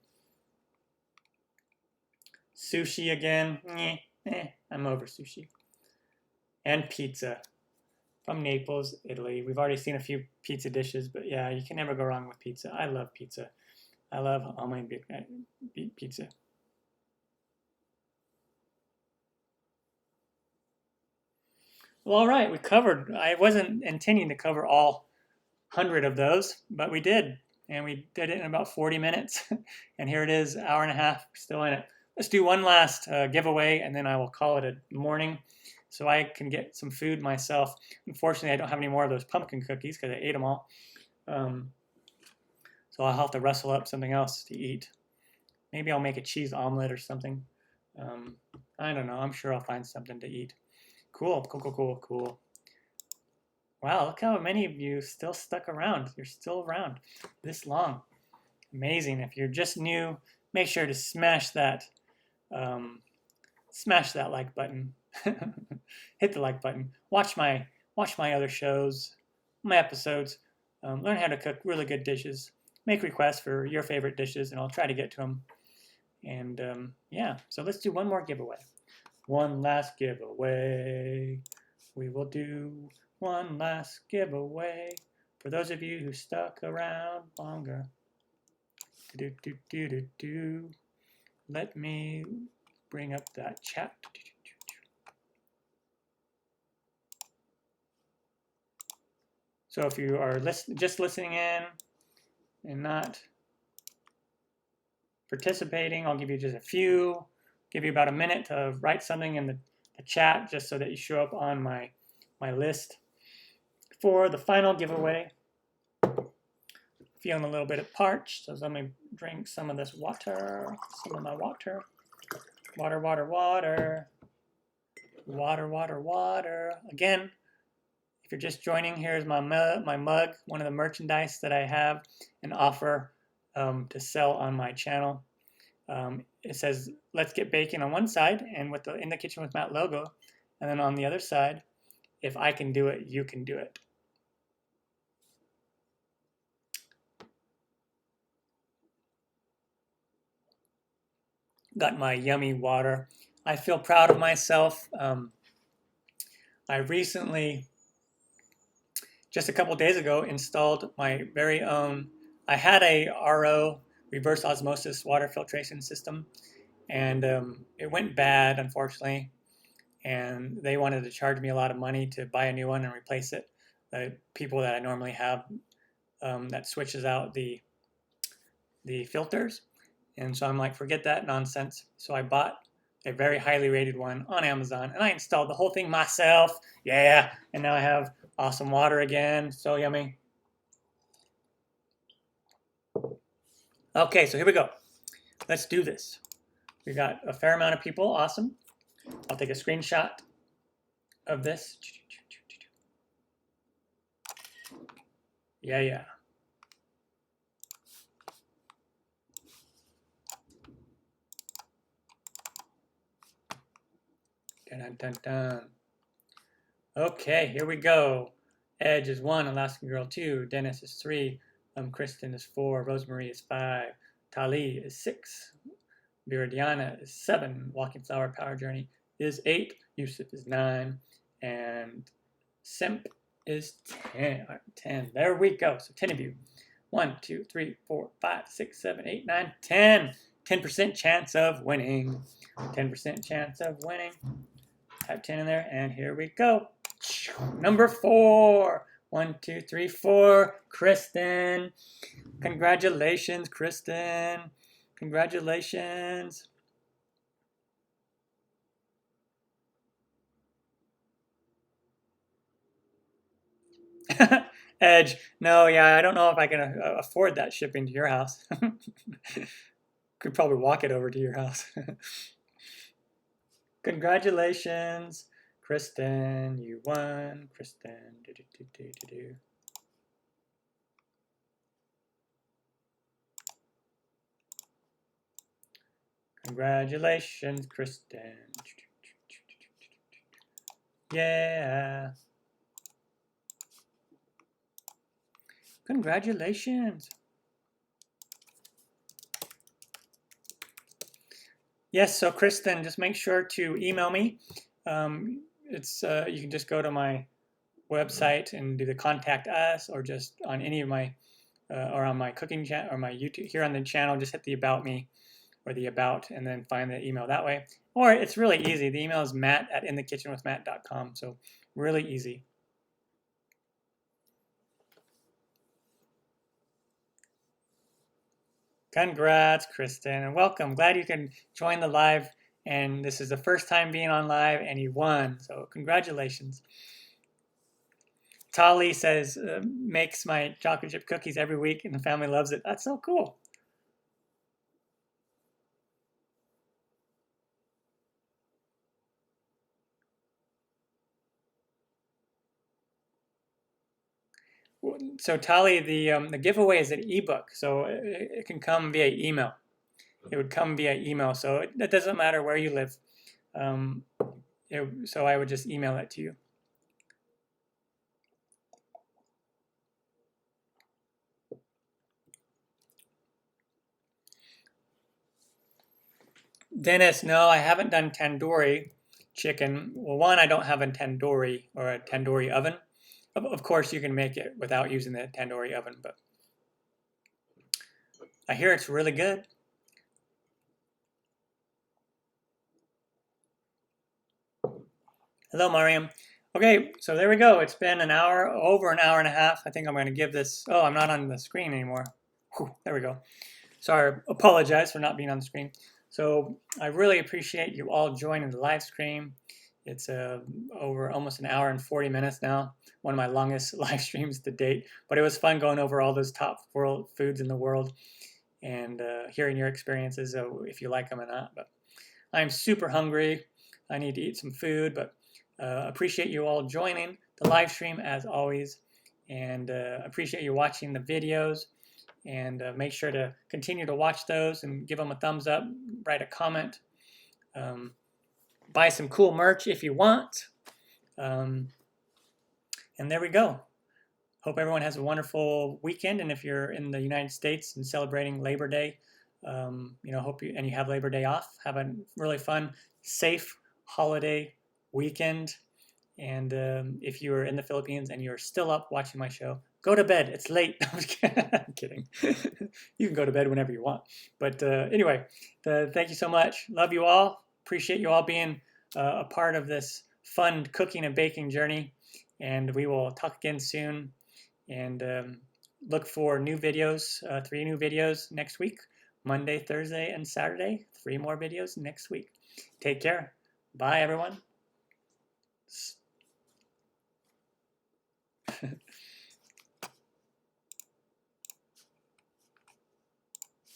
Sushi again. I'm over sushi. And pizza from Naples, Italy. We've already seen a few pizza dishes, but yeah, you can never go wrong with pizza. I love pizza. I love homemade pizza. Well, all right, we covered. I wasn't intending to cover all 100 of those, but we did. And we did it in about 40 minutes. And here it is, hour and a half, still in it. Let's do one last giveaway, and then I will call it a morning so I can get some food myself. Unfortunately, I don't have any more of those pumpkin cookies because I ate them all. So I'll have to rustle up something else to eat. Maybe I'll make a cheese omelet or something. I don't know. I'm sure I'll find something to eat. Cool. Wow, look how many of you still stuck around. You're still around this long. Amazing. If you're just new, make sure to smash that like button. Hit the like button. Watch my other shows, my episodes. Learn how to cook really good dishes. Make requests for your favorite dishes, and I'll try to get to them. And yeah, so let's do one more giveaway. One last giveaway. We will do one last giveaway for those of you who stuck around longer. Let me bring up that chat. So if you are just listening in and not participating, I'll give you just a few, give you about a minute to write something in the chat just so that you show up on my list for the final giveaway. Feeling a little bit parched, so let me drink some of this water, some of my water. Water. Again, if you're just joining, here's my mug, one of the merchandise that I have and offer to sell on my channel. It says, "Let's get baking" on one side, and with the In the Kitchen with Matt logo, and then on the other side, "If I can do it, you can do it." Got my yummy water. I feel proud of myself. I recently, just a couple days ago, installed my very own. I had a RO, reverse osmosis water filtration system, and it went bad, unfortunately. And they wanted to charge me a lot of money to buy a new one and replace it. The people that I normally have that switches out the filters. And so I'm like, forget that nonsense. So I bought a very highly rated one on Amazon, and I installed the whole thing myself. Yeah, and now I have awesome water again. So yummy. Okay, so here we go. Let's do this. We got a fair amount of people. Awesome. I'll take a screenshot of this. Yeah. Dun. Okay, here we go. Edge is 1, Alaskan Girl 2, Dennis is 3, Kristen is 4, Rosemary is 5, Tali is 6. Viridiana is 7. Walking Flower Power Journey is 8. Yusuf is 9. And Simp is 10. All right, 10. There we go. So 10 of you. 1, 2, 3, 4, 5, 6, 7, 8, 9, 10. 10% chance of winning. 10% chance of winning. Type 10 in there, and here we go. Number 4. 1, 2, 3, 4. Kristen. Congratulations, Kristen. Congratulations. Edge. No, yeah, I don't know if I can afford that shipping to your house. Could probably walk it over to your house. Congratulations, Kristen. You won. Kristen. Congratulations, Kristen. Yeah. Congratulations. Yes, so Kristen, just make sure to email me. You can just go to my website and do the contact us, or just on any of my or on my cooking chat or my YouTube here on the channel, just hit the about me or the about and then find the email that way. Or it's really easy. The email is matt@inthekitchenwithmatt.com. So really easy. Congrats, Kristen, and welcome. Glad you can join the live. And this is the first time being on live, and you won. So congratulations. Tali says, makes my chocolate chip cookies every week, and the family loves it. That's so cool. So Tali, the giveaway is an ebook, so it can come via email. It would come via email, so it doesn't matter where you live. So I would just email it to you. Dennis, no, I haven't done tandoori chicken. Well, one, I don't have a tandoori or a tandoori oven. Of course, you can make it without using the tandoori oven, but I hear it's really good. Hello, Mariam. Okay, so there we go. It's been an hour, over an hour and a half. I think I'm going to give this. Oh, I'm not on the screen anymore. Whew, there we go. Sorry, apologize for not being on the screen. So I really appreciate you all joining the live stream. It's over almost an hour and 40 minutes now. One of my longest live streams to date. But it was fun going over all those top world foods in the world and hearing your experiences, if you like them or not. But I'm super hungry. I need to eat some food, but appreciate you all joining the live stream as always, and appreciate you watching the videos. And make sure to continue to watch those and give them a thumbs up, write a comment, buy some cool merch if you want. And there we go. Hope everyone has a wonderful weekend. And if you're in the United States and celebrating Labor Day, hope you have Labor Day off. Have a really fun, safe holiday weekend. And if you are in the Philippines and you're still up watching my show, go to bed. It's late. I'm kidding. You can go to bed whenever you want. But anyway, thank you so much. Love you all. Appreciate you all being a part of this fun cooking and baking journey. And we will talk again soon. And look for new videos, 3 new videos next week, Monday, Thursday, and Saturday. 3 more videos next week. Take care. Bye, everyone.